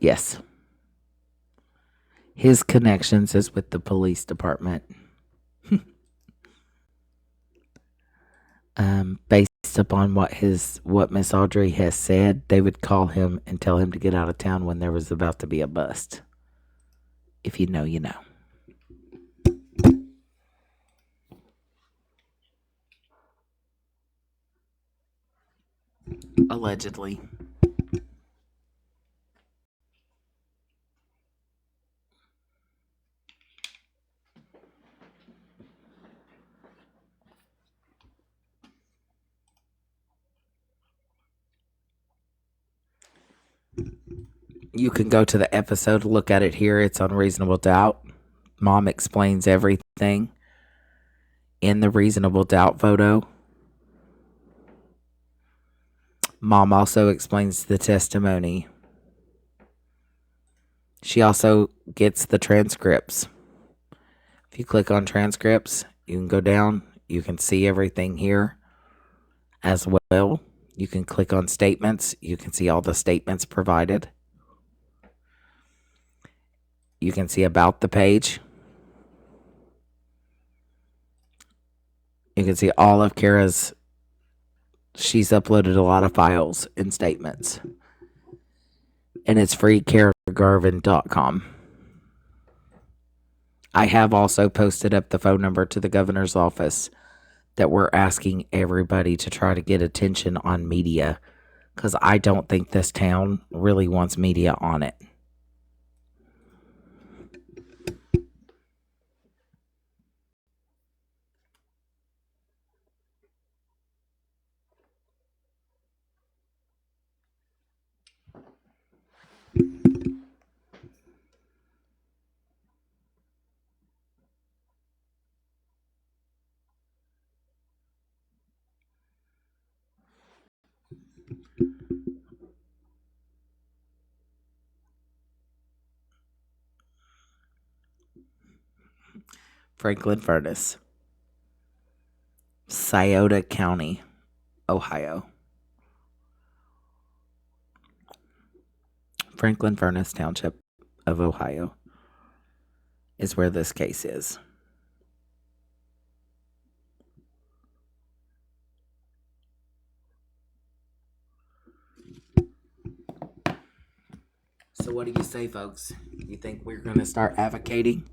Yes. His connections is with the police department. Based upon what Miss Audrey has said, they would call him and tell him to get out of town when there was about to be a bust. If you know, you know. Allegedly. You can go to the episode, look at it here. It's on Reasonable Doubt. Mom explains everything in the Reasonable Doubt photo. Mom also explains the testimony. She also gets the transcripts. If you click on transcripts, you can go down. You can see everything here as well. You can click on statements. You can see all the statements provided. You can see about the page. You can see all of Kara's. She's uploaded a lot of files and statements. and it's freecaregarvin.com. I have also posted up the phone number to the governor's office that we're asking everybody to try to get attention on media, because I don't think this town really wants media on it. Franklin Furnace, Scioto County, Ohio. Franklin Furnace Township of Ohio is where this case is. So what do you say, folks? You think we're going to start advocating?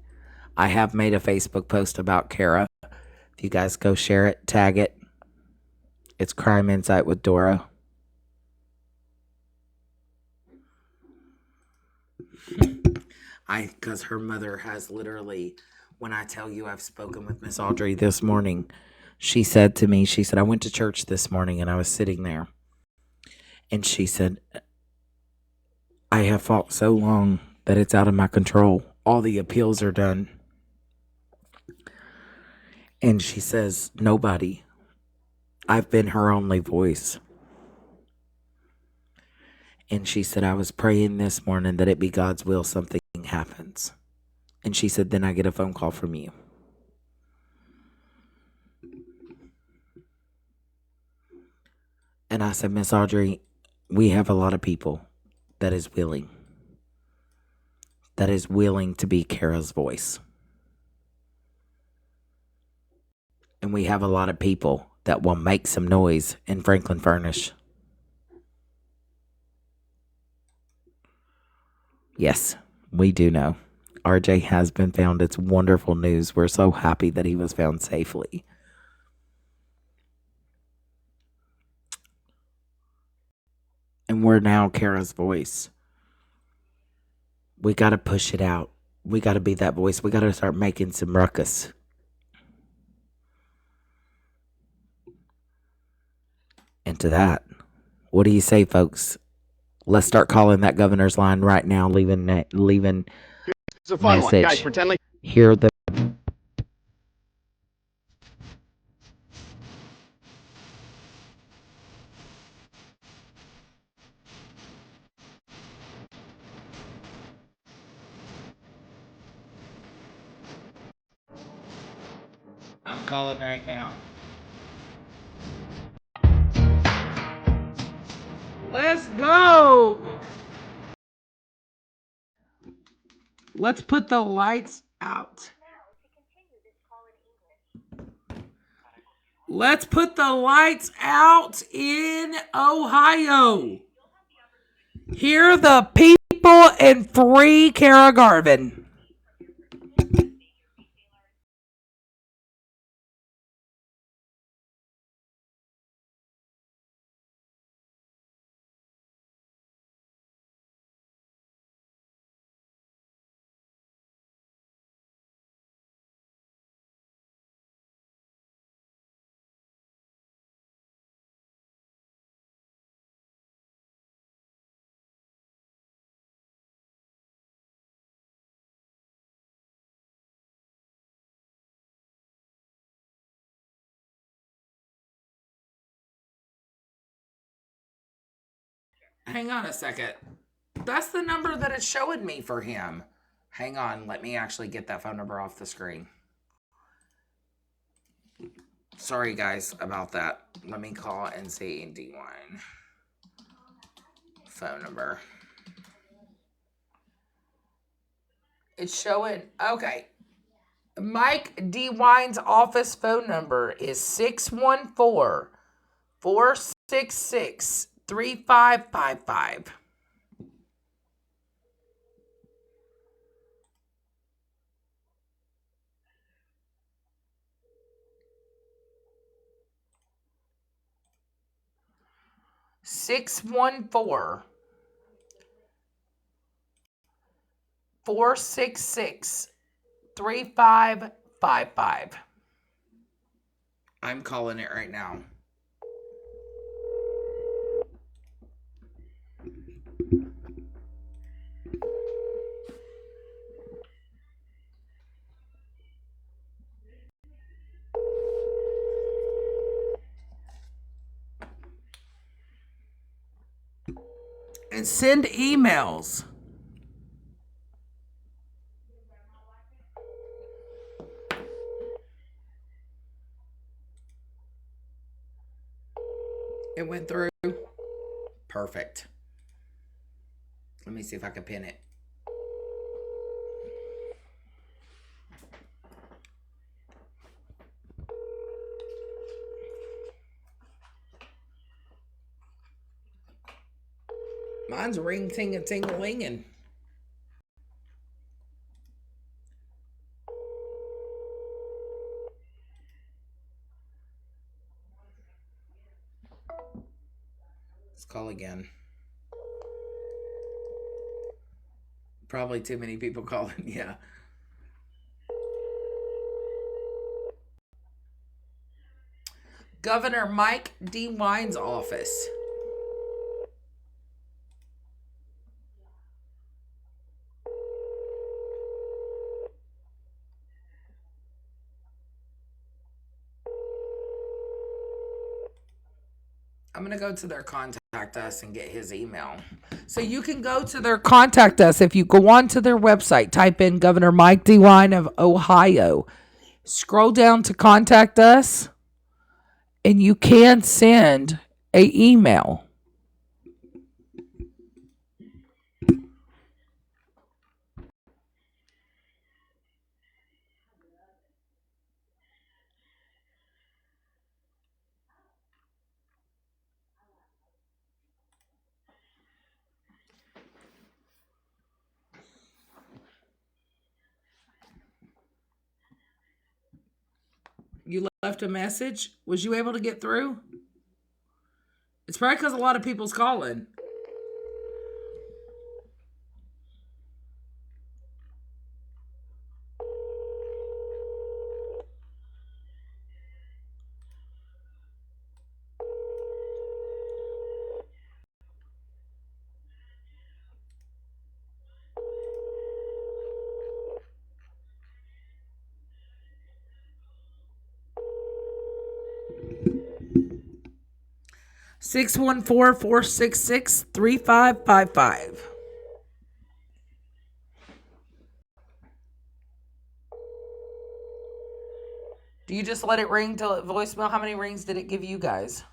I have made a Facebook post about Kara. If you guys go share it, tag it. It's Crime Insight with Dora. Because her mother has literally, when I tell you I've spoken with Miss Audrey this morning, she said to me, I went to church this morning and I was sitting there. And she said, I have fought so long that it's out of my control. All the appeals are done. And she says, nobody. I've been her only voice. And she said, I was praying this morning that it be God's will something happens. And she said, then I get a phone call from you. And I said, Miss Audrey, we have a lot of people that is willing to be Kara's voice. And we have a lot of people that will make some noise in Franklin Furnace. Yes, we do know. RJ has been found. It's wonderful news. We're so happy that he was found safely. And we're now Kara's voice. We got to push it out. We got to be that voice. We got to start making some ruckus. And to that, what do you say, folks? Let's start calling that governor's line right now, leaving it's a fun message. One. Guys, pretend like hear the I'm calling right now. Let's go. Let's put the lights out. Let's put the lights out in Ohio. Hear the people and free Kara Garvin. Hang on a second. That's the number that it's showing me for him. Hang on. Let me actually get that phone number off the screen. Sorry, guys, about that. Let me call and see D1. Phone number. It's showing. Okay. Mike D. Wine's office phone number is 614-466-3555. 614 466 3555. I'm calling it right now. And send emails. It went through. Perfect. Let me see if I can pin it. Mine's ring ting a ting a linging. Let's call again. Probably too many people calling. Yeah. Governor Mike DeWine's office. I'm going to go to their contact us and get his email. So you can go to their contact us. If you go on to their website, type in Governor Mike DeWine of Ohio, scroll down to contact us, and you can send an email. You left a message? Was you able to get through? It's probably because a lot of people's calling. Six 466-3555. Do you just let it ring till it voicemail? How many rings did it give you guys?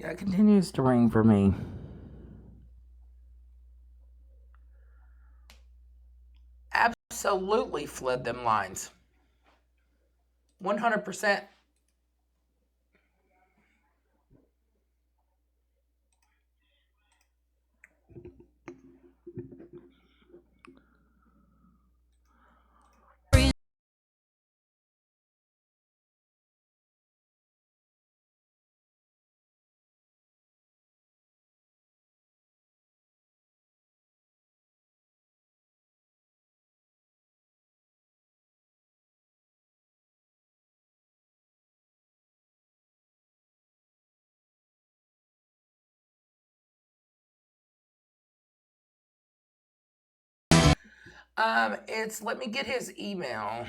Yeah, it continues to ring for me. Absolutely fled them lines. 100%. Let me get his email.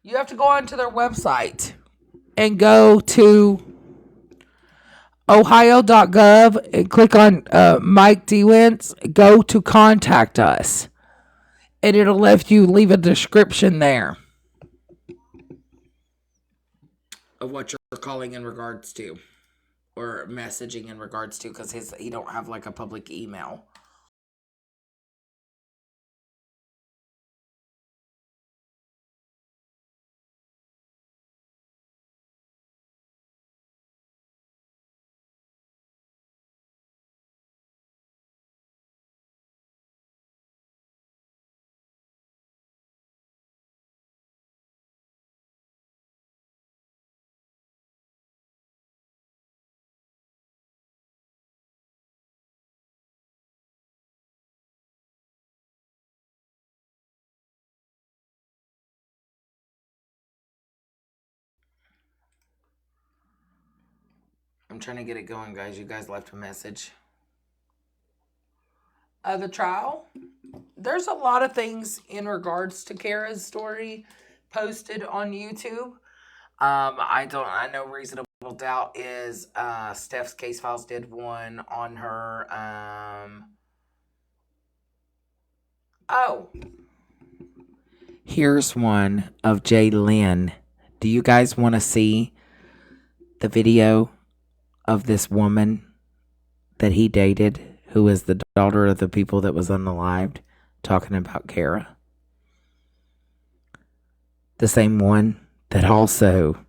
You have to go onto their website and go to ohio.gov and click on Mike DeWentz. Go to contact us, and it'll let you leave a description there of what you're calling in regards to or messaging in regards to, because he don't have like a public email. I'm trying to get it going, guys. You guys left a message. The trial, there's a lot of things in regards to Kara's story posted on YouTube. I know Reasonable Doubt is Steph's Case Files did one on her. Here's one of Jay Lynn. Do you guys want to see the video of this woman that he dated, who is the daughter of the people that was unalived, talking about Kara? The same one that also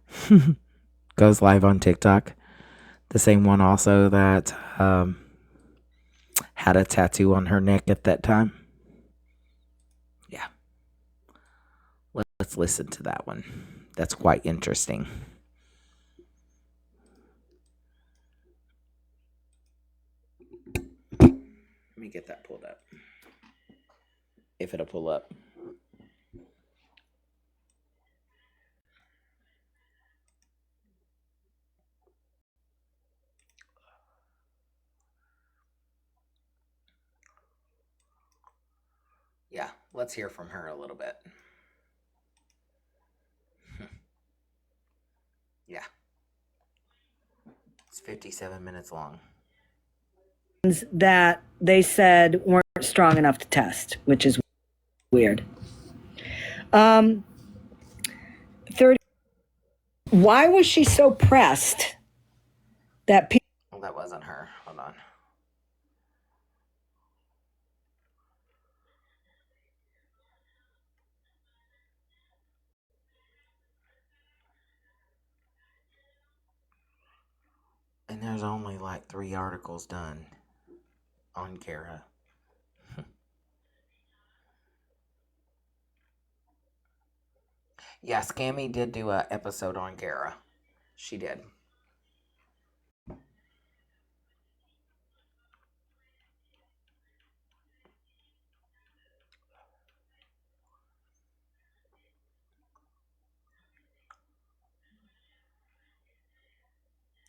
goes live on TikTok. The same one also that had a tattoo on her neck at that time. Yeah. Let's listen to that one. That's quite interesting. Let me get that pulled up. If it'll pull up. Yeah, let's hear from her a little bit. Yeah. It's 57 minutes long. That they said weren't strong enough to test, which is weird. 30. Why was she so pressed that people? Well, that wasn't her. Hold on. And there's only like 3 articles done on Kara. Yeah, Scammy did do an episode on Kara. She did.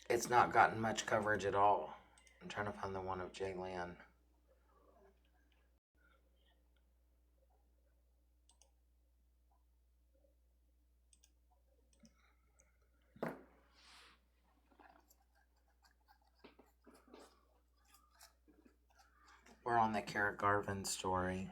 It's not gotten much coverage at all. I'm trying to find the one of Jay Lynn. We're on the Kara Garvin story.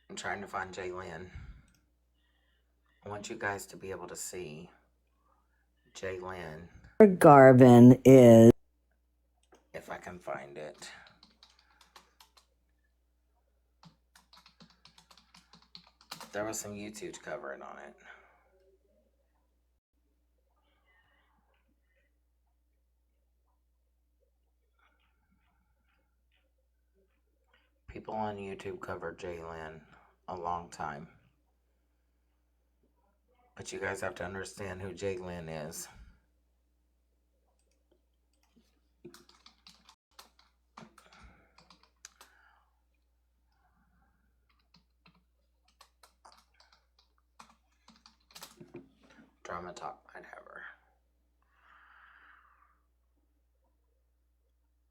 I'm trying to find Jay Lynn. I want you guys to be able to see Jay Lynn. Garvin is. If I can find it. There was some YouTube covering on it. People on YouTube covered Jay Lynn a long time. But you guys have to understand who Jay Lynn is. Drama Talk might have her.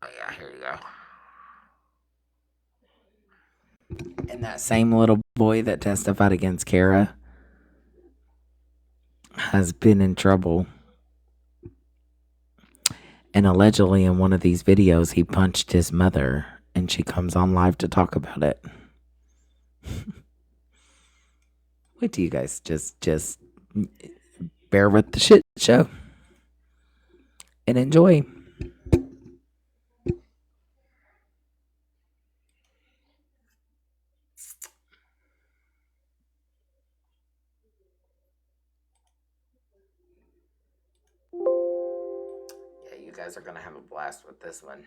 Oh yeah, here you go. And that same little boy that testified against Kara has been in trouble. And allegedly in one of these videos, he punched his mother, and she comes on live to talk about it. Wait till you guys just bear with the shit show and enjoy. Yeah, you guys are gonna have a blast with this one.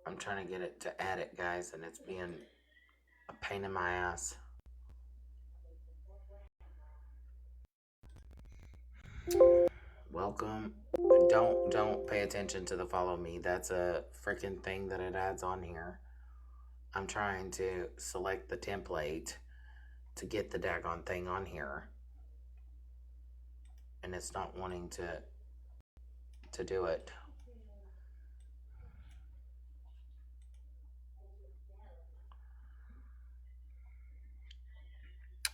I'm trying to get it to add it, guys, and it's being a pain in my ass. Welcome. Don't pay attention to the follow me. That's a freaking thing that it adds on here. I'm trying to select the template to get the daggone thing on here, and it's not wanting to do it.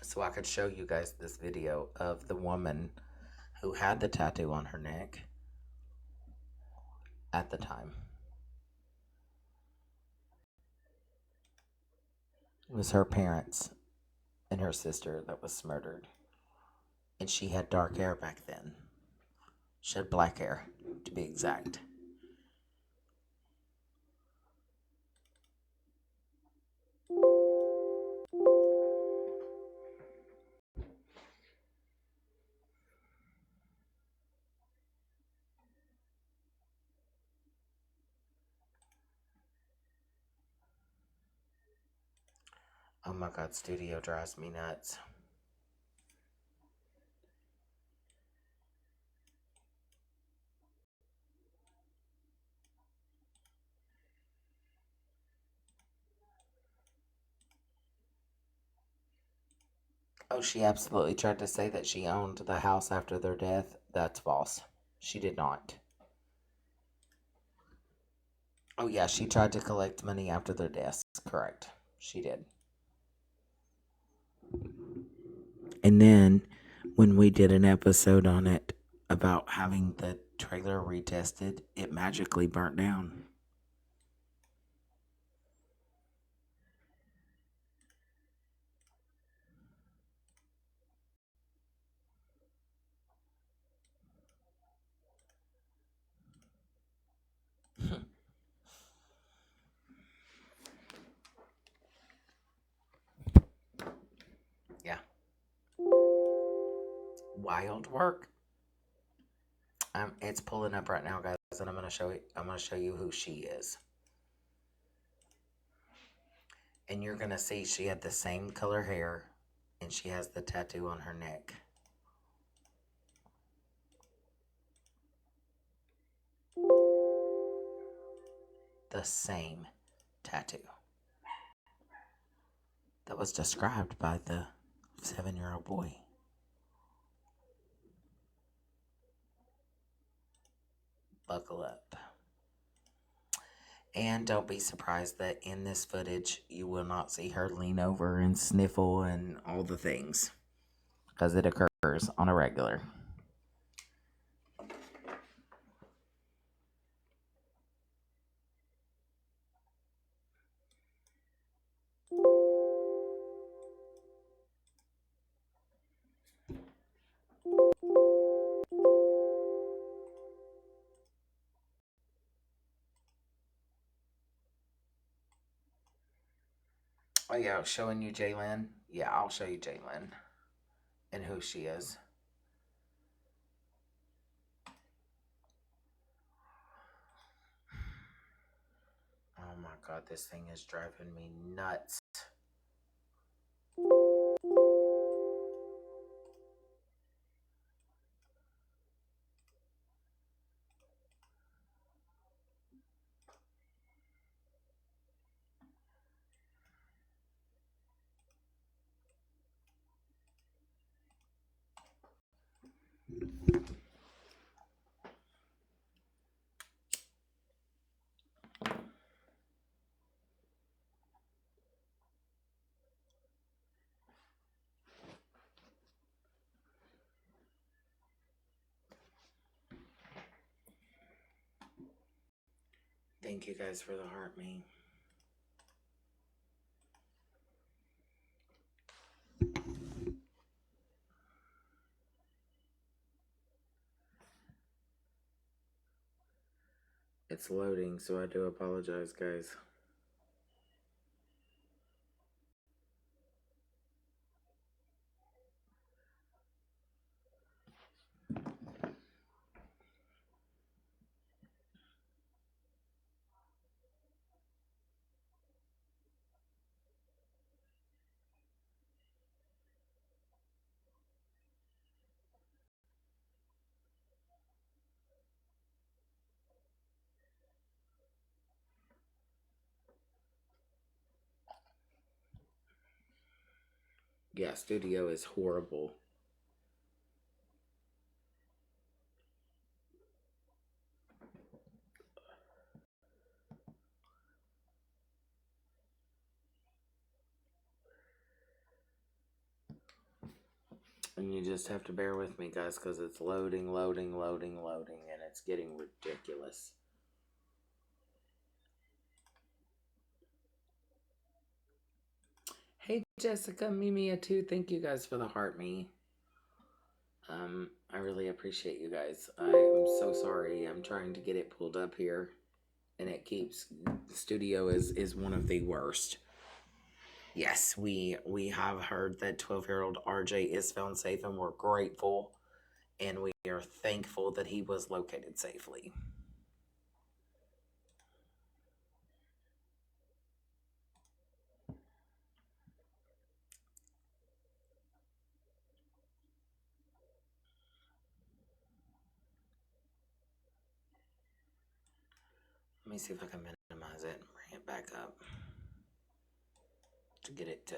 So I could show you guys this video of the woman who had the tattoo on her neck at the time. It was her parents and her sister that was murdered. And she had dark hair back then. She had black hair, to be exact. Oh my God, studio drives me nuts. Oh, she absolutely tried to say that she owned the house after their death. That's false. She did not. Oh yeah, she tried to collect money after their deaths. Correct. She did. And then when we did an episode on it about having the trailer retested, it magically burnt down. Yeah. Wild work. It's pulling up right now, guys, and I'm gonna show you who she is. And you're gonna see she had the same color hair, and she has the tattoo on her neck. The same tattoo that was described by the 7-year-old boy. Buckle up. And don't be surprised that in this footage, you will not see her lean over and sniffle and all the things, because it occurs on a regular. Oh yeah, showing you Jalen. Yeah, I'll show you Jalen and who she is. Oh my God, this thing is driving me nuts. Thank you guys for the heart me. It's loading, so I do apologize, guys. Yeah, studio is horrible. And you just have to bear with me, guys, because it's loading, and it's getting ridiculous. Hey, Jessica, Mimia, too. Thank you guys for the heart me. I really appreciate you guys. I'm so sorry. I'm trying to get it pulled up here, and it keeps... The studio is one of the worst. Yes, we have heard that 12-year-old RJ is found safe, and we're grateful, and we are thankful that he was located safely. Let me see if I can minimize it and bring it back up to get it to...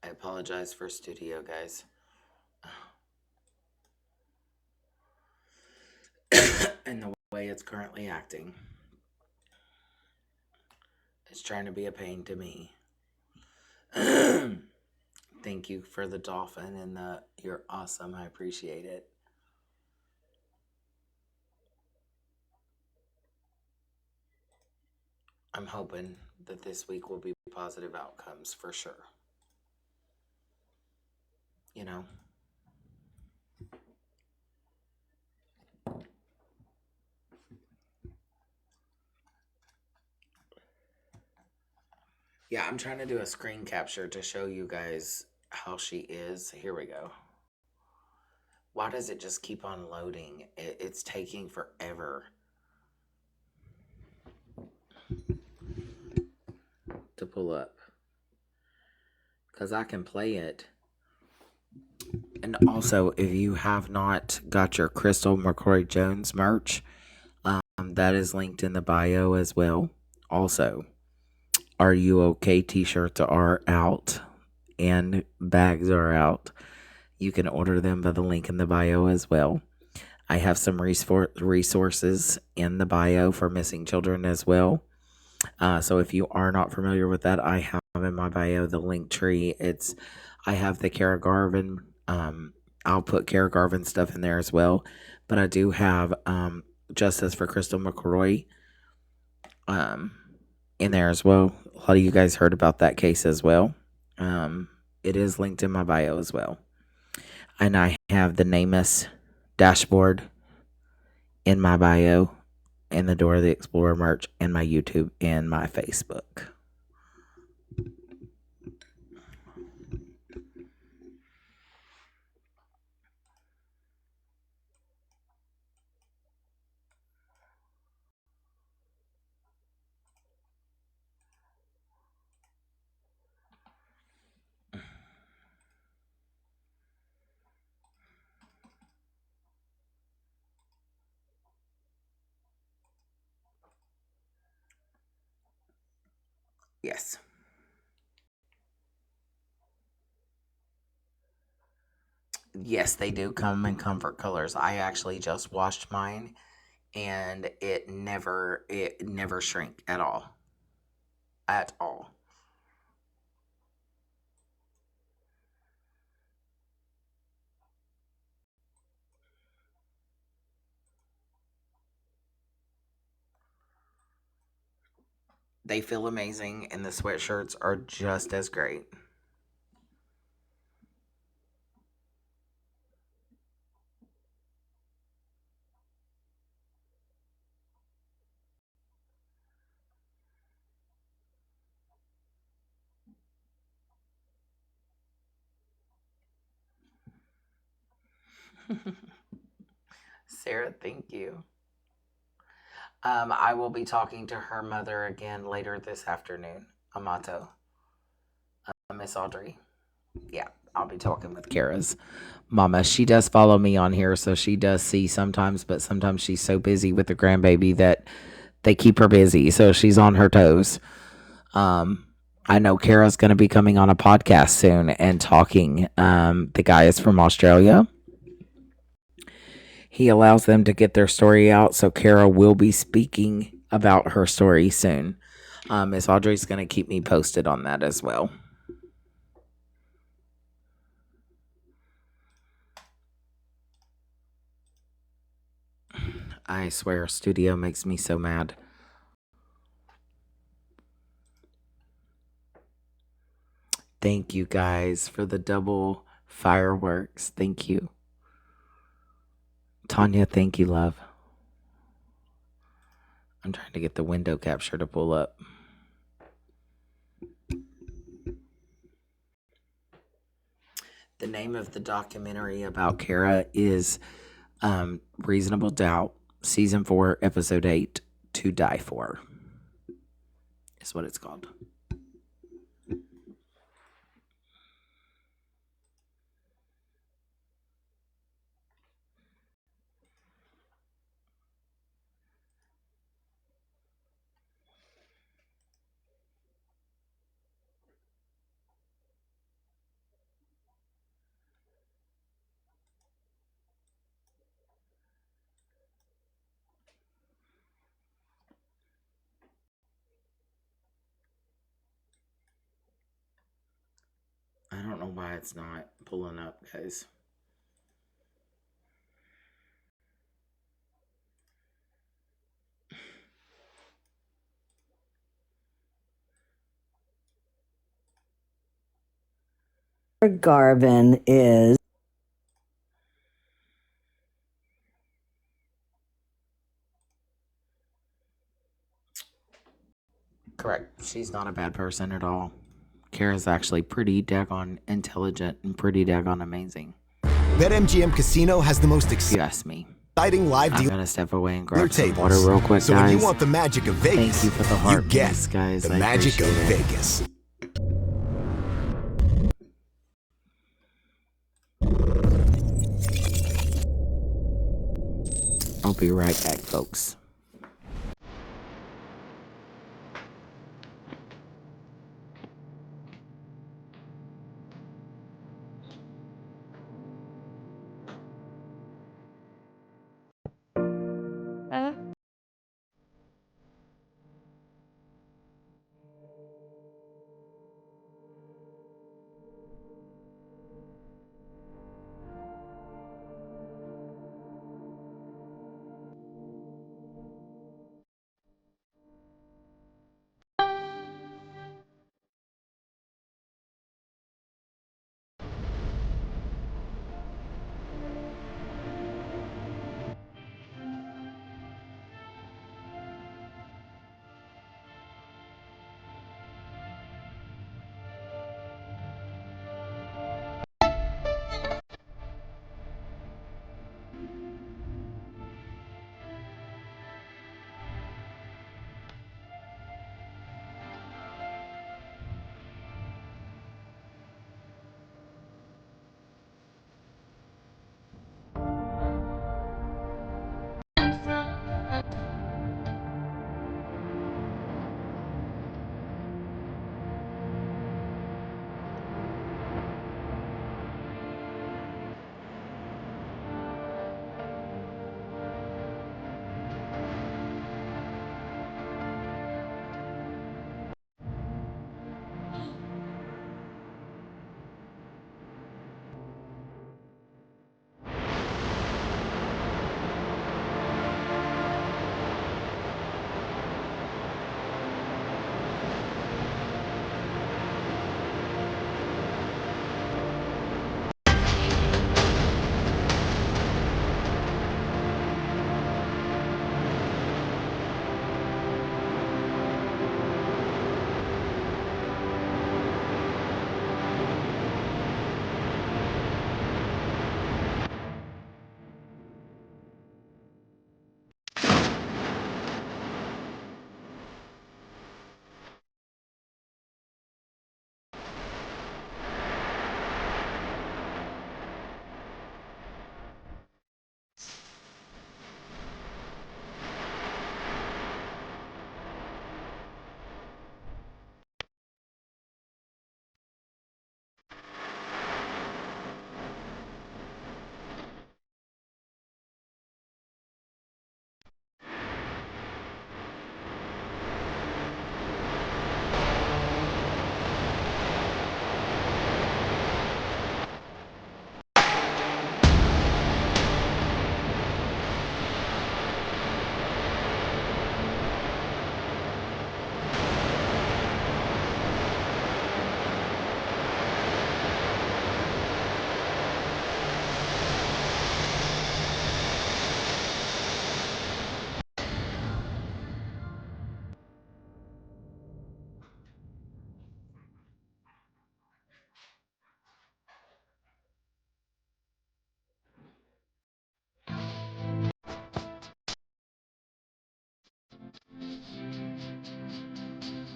I apologize for studio, guys. And the way it's currently acting. It's trying to be a pain to me. Thank you for the dolphin and you're awesome. I appreciate it. I'm hoping that this week will be positive outcomes for sure. You know? Yeah, I'm trying to do a screen capture to show you guys how she is. Here we go. Why does it just keep on loading? It's taking forever to pull up. Because I can play it. And also, if you have not got your Crystal McCrory Jones merch, that is linked in the bio as well. Also, Are You Okay t-shirts are out and bags are out. You can order them by the link in the bio as well. I have some resources in the bio for missing children as well. So if you are not familiar with that, I have in my bio the link tree. I have the Kara Garvin. I'll put Kara Garvin stuff in there as well. But I do have Justice for Crystal McCrory in there as well. A lot of you guys heard about that case as well. It is linked in my bio as well. And I have the NamUs dashboard in my bio, and the Dora the Explorer merch, and my YouTube and my Facebook. Yes. Yes, they do come in comfort colors. I actually just washed mine and it never shrink at all. At all. They feel amazing and the sweatshirts are just as great. Sarah, thank you. I will be talking to her mother again later this afternoon. Amato. Miss Audrey. Yeah, I'll be talking with Kara's mama. She does follow me on here, so she does see sometimes, but sometimes she's so busy with the grandbaby that they keep her busy, so she's on her toes. I know Kara's going to be coming on a podcast soon and talking. The guy is from Australia. He allows them to get their story out, so Kara will be speaking about her story soon. Miss Audrey's going to keep me posted on that as well. I swear, studio makes me so mad. Thank you guys for the double fireworks. Thank you. Tanya, thank you, love. I'm trying to get the window capture to pull up. The name of the documentary about Kara is Reasonable Doubt, Season 4, Episode 8, To Die For, is what it's called. I don't know why it's not pulling up, guys. Garvin is Correct. She's not a bad person at all. Kara's actually pretty daggone intelligent and pretty daggone amazing. BetMGM Casino has the most If you ask me. exciting live I'm dealer gonna step away and grab some tables. water real quick, So guys. when you want the magic of Vegas, thank you for the heart you get piece, guys. the I magic of appreciate it. Vegas. I'll be right back, folks.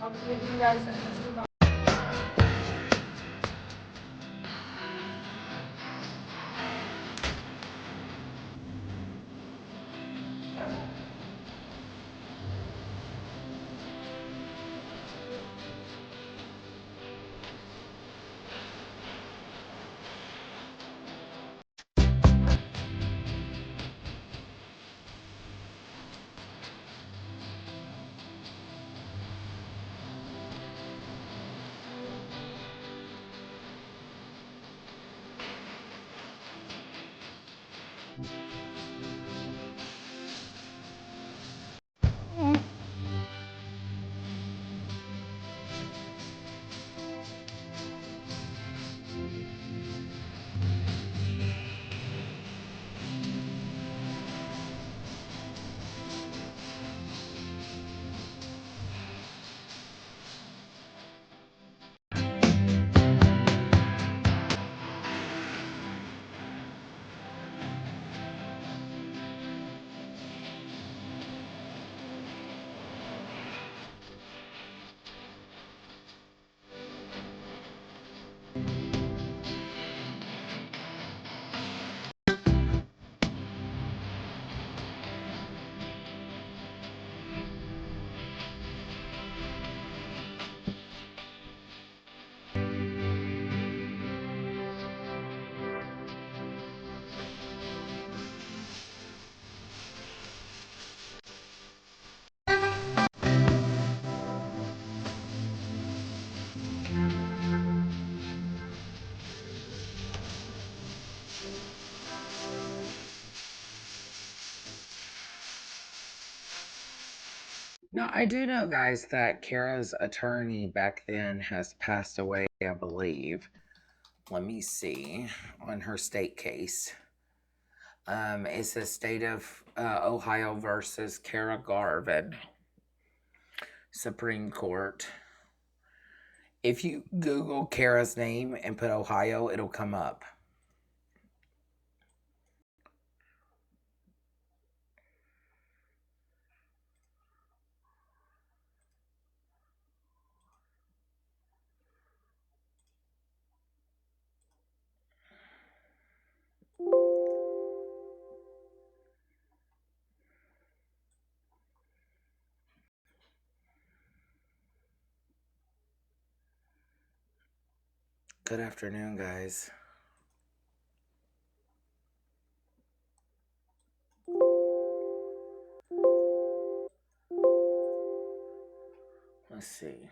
I'll give you guys Now, I do know, guys, that Kara's attorney back then has passed away, I believe. Let me see on her state case. It's the state of Ohio versus Kara Garvin, Supreme Court. If you Google Kara's name and put Ohio, it'll come up. Good afternoon, guys. Let's see.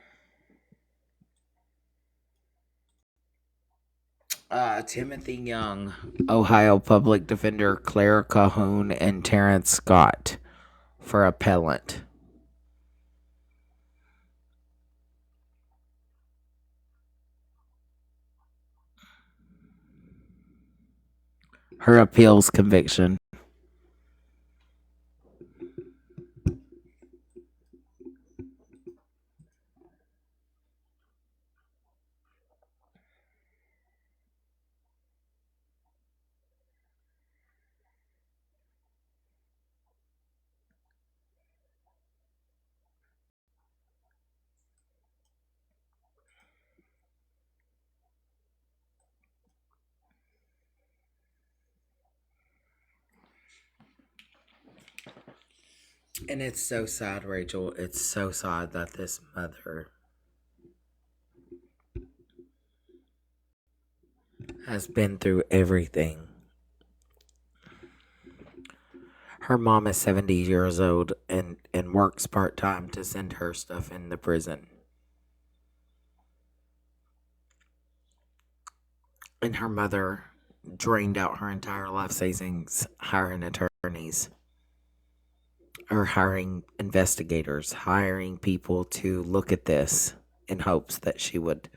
Timothy Young, Ohio Public Defender Claire Cahoon, and Terrence Scott for appellant. Her appeals conviction. And it's so sad, Rachel. It's so sad that this mother has been through everything. Her mom is 70 years old and works part-time to send her stuff in the prison. And her mother drained out her entire life savings hiring attorneys. Or hiring investigators, hiring people to look at this in hopes that she would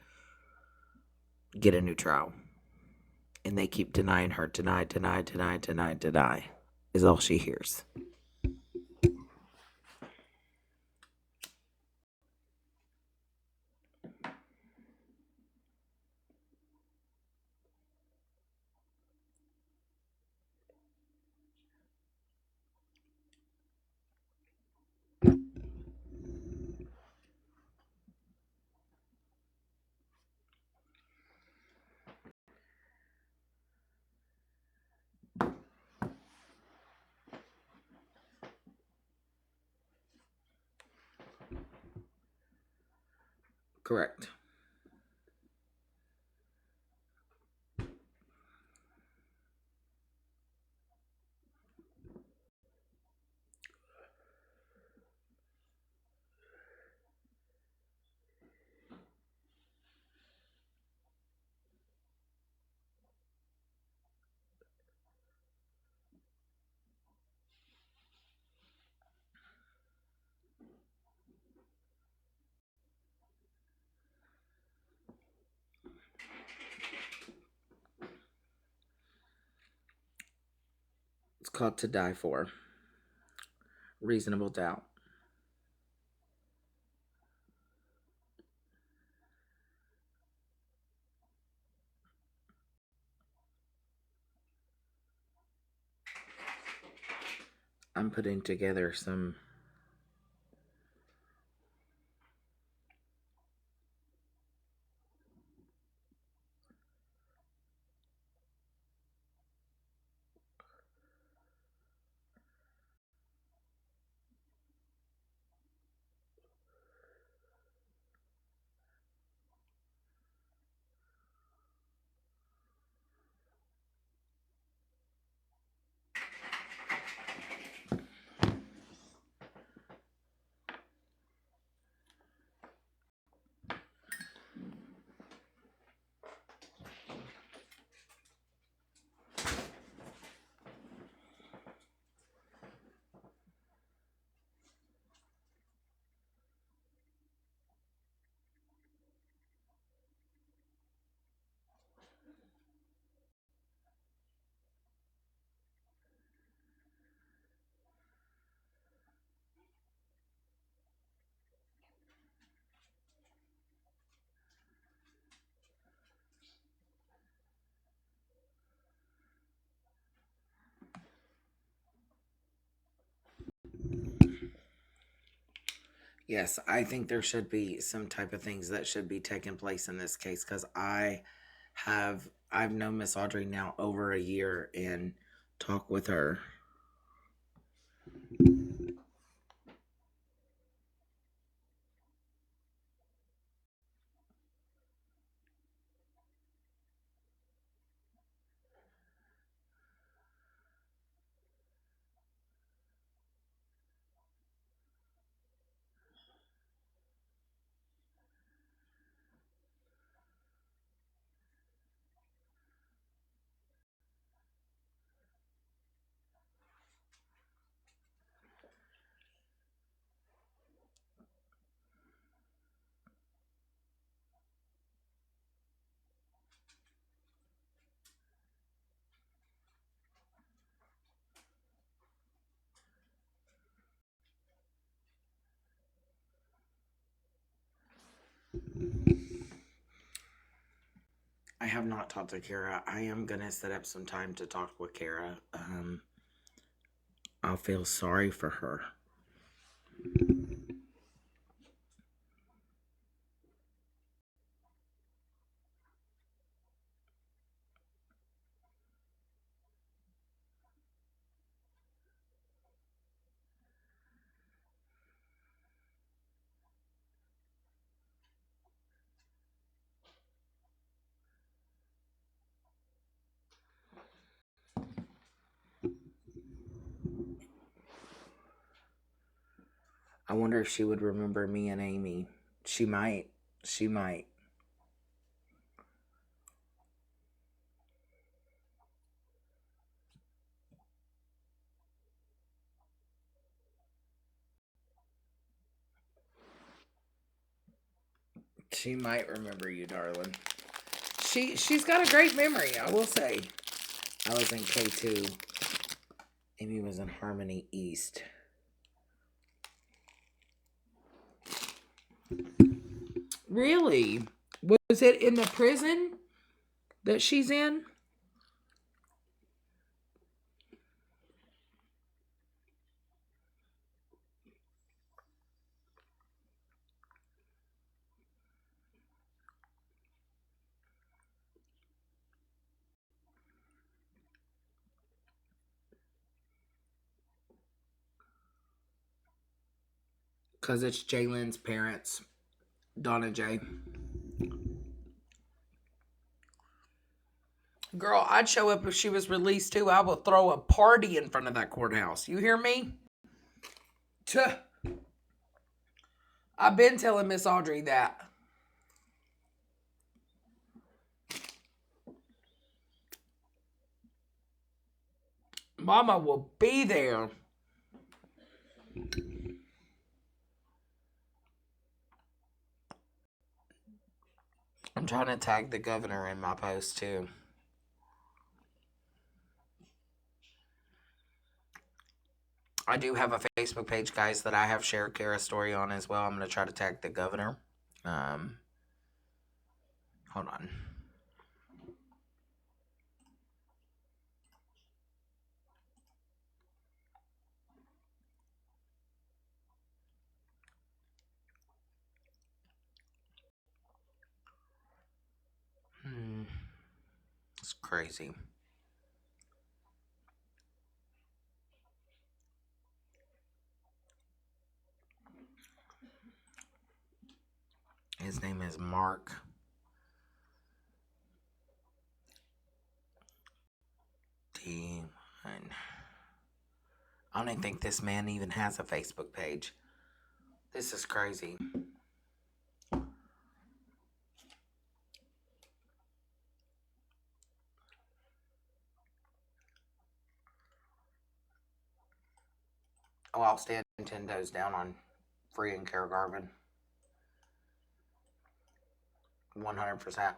get a new trial. And they keep denying her, deny, is all she hears. Correct. It's called To Die For. Reasonable doubt. I'm putting together some Yes, I think there should be some type of things that should be taking place in this case because I've known Miss Audrey now over a year and talk with her. I have not talked to Kara. I am going to set up some time to talk with Kara. I'll feel sorry for her. I wonder if she would remember me and Amy. She might. She might. She might remember you, darling. She's got a great memory, I will say. I was in K2. Amy was in Harmony East. Really? Was it in the prison that she's in? Because it's Jalen's parents Donna J. Girl, I'd show up if she was released too. I would throw a party in front of that courthouse. You hear me? Tuh. I've been telling Miss Audrey that. Mama will be there. I'm trying to tag the governor in my post too. I do have a Facebook page, guys, that I have shared Kara's story on as well. I'm going to try to tag the governor. Hold on. It's crazy. His name is Mark. D. I don't even think this man even has a Facebook page. This is crazy. Oh, I'll stand 10 toes down on freeing Kara Garvin. 100%.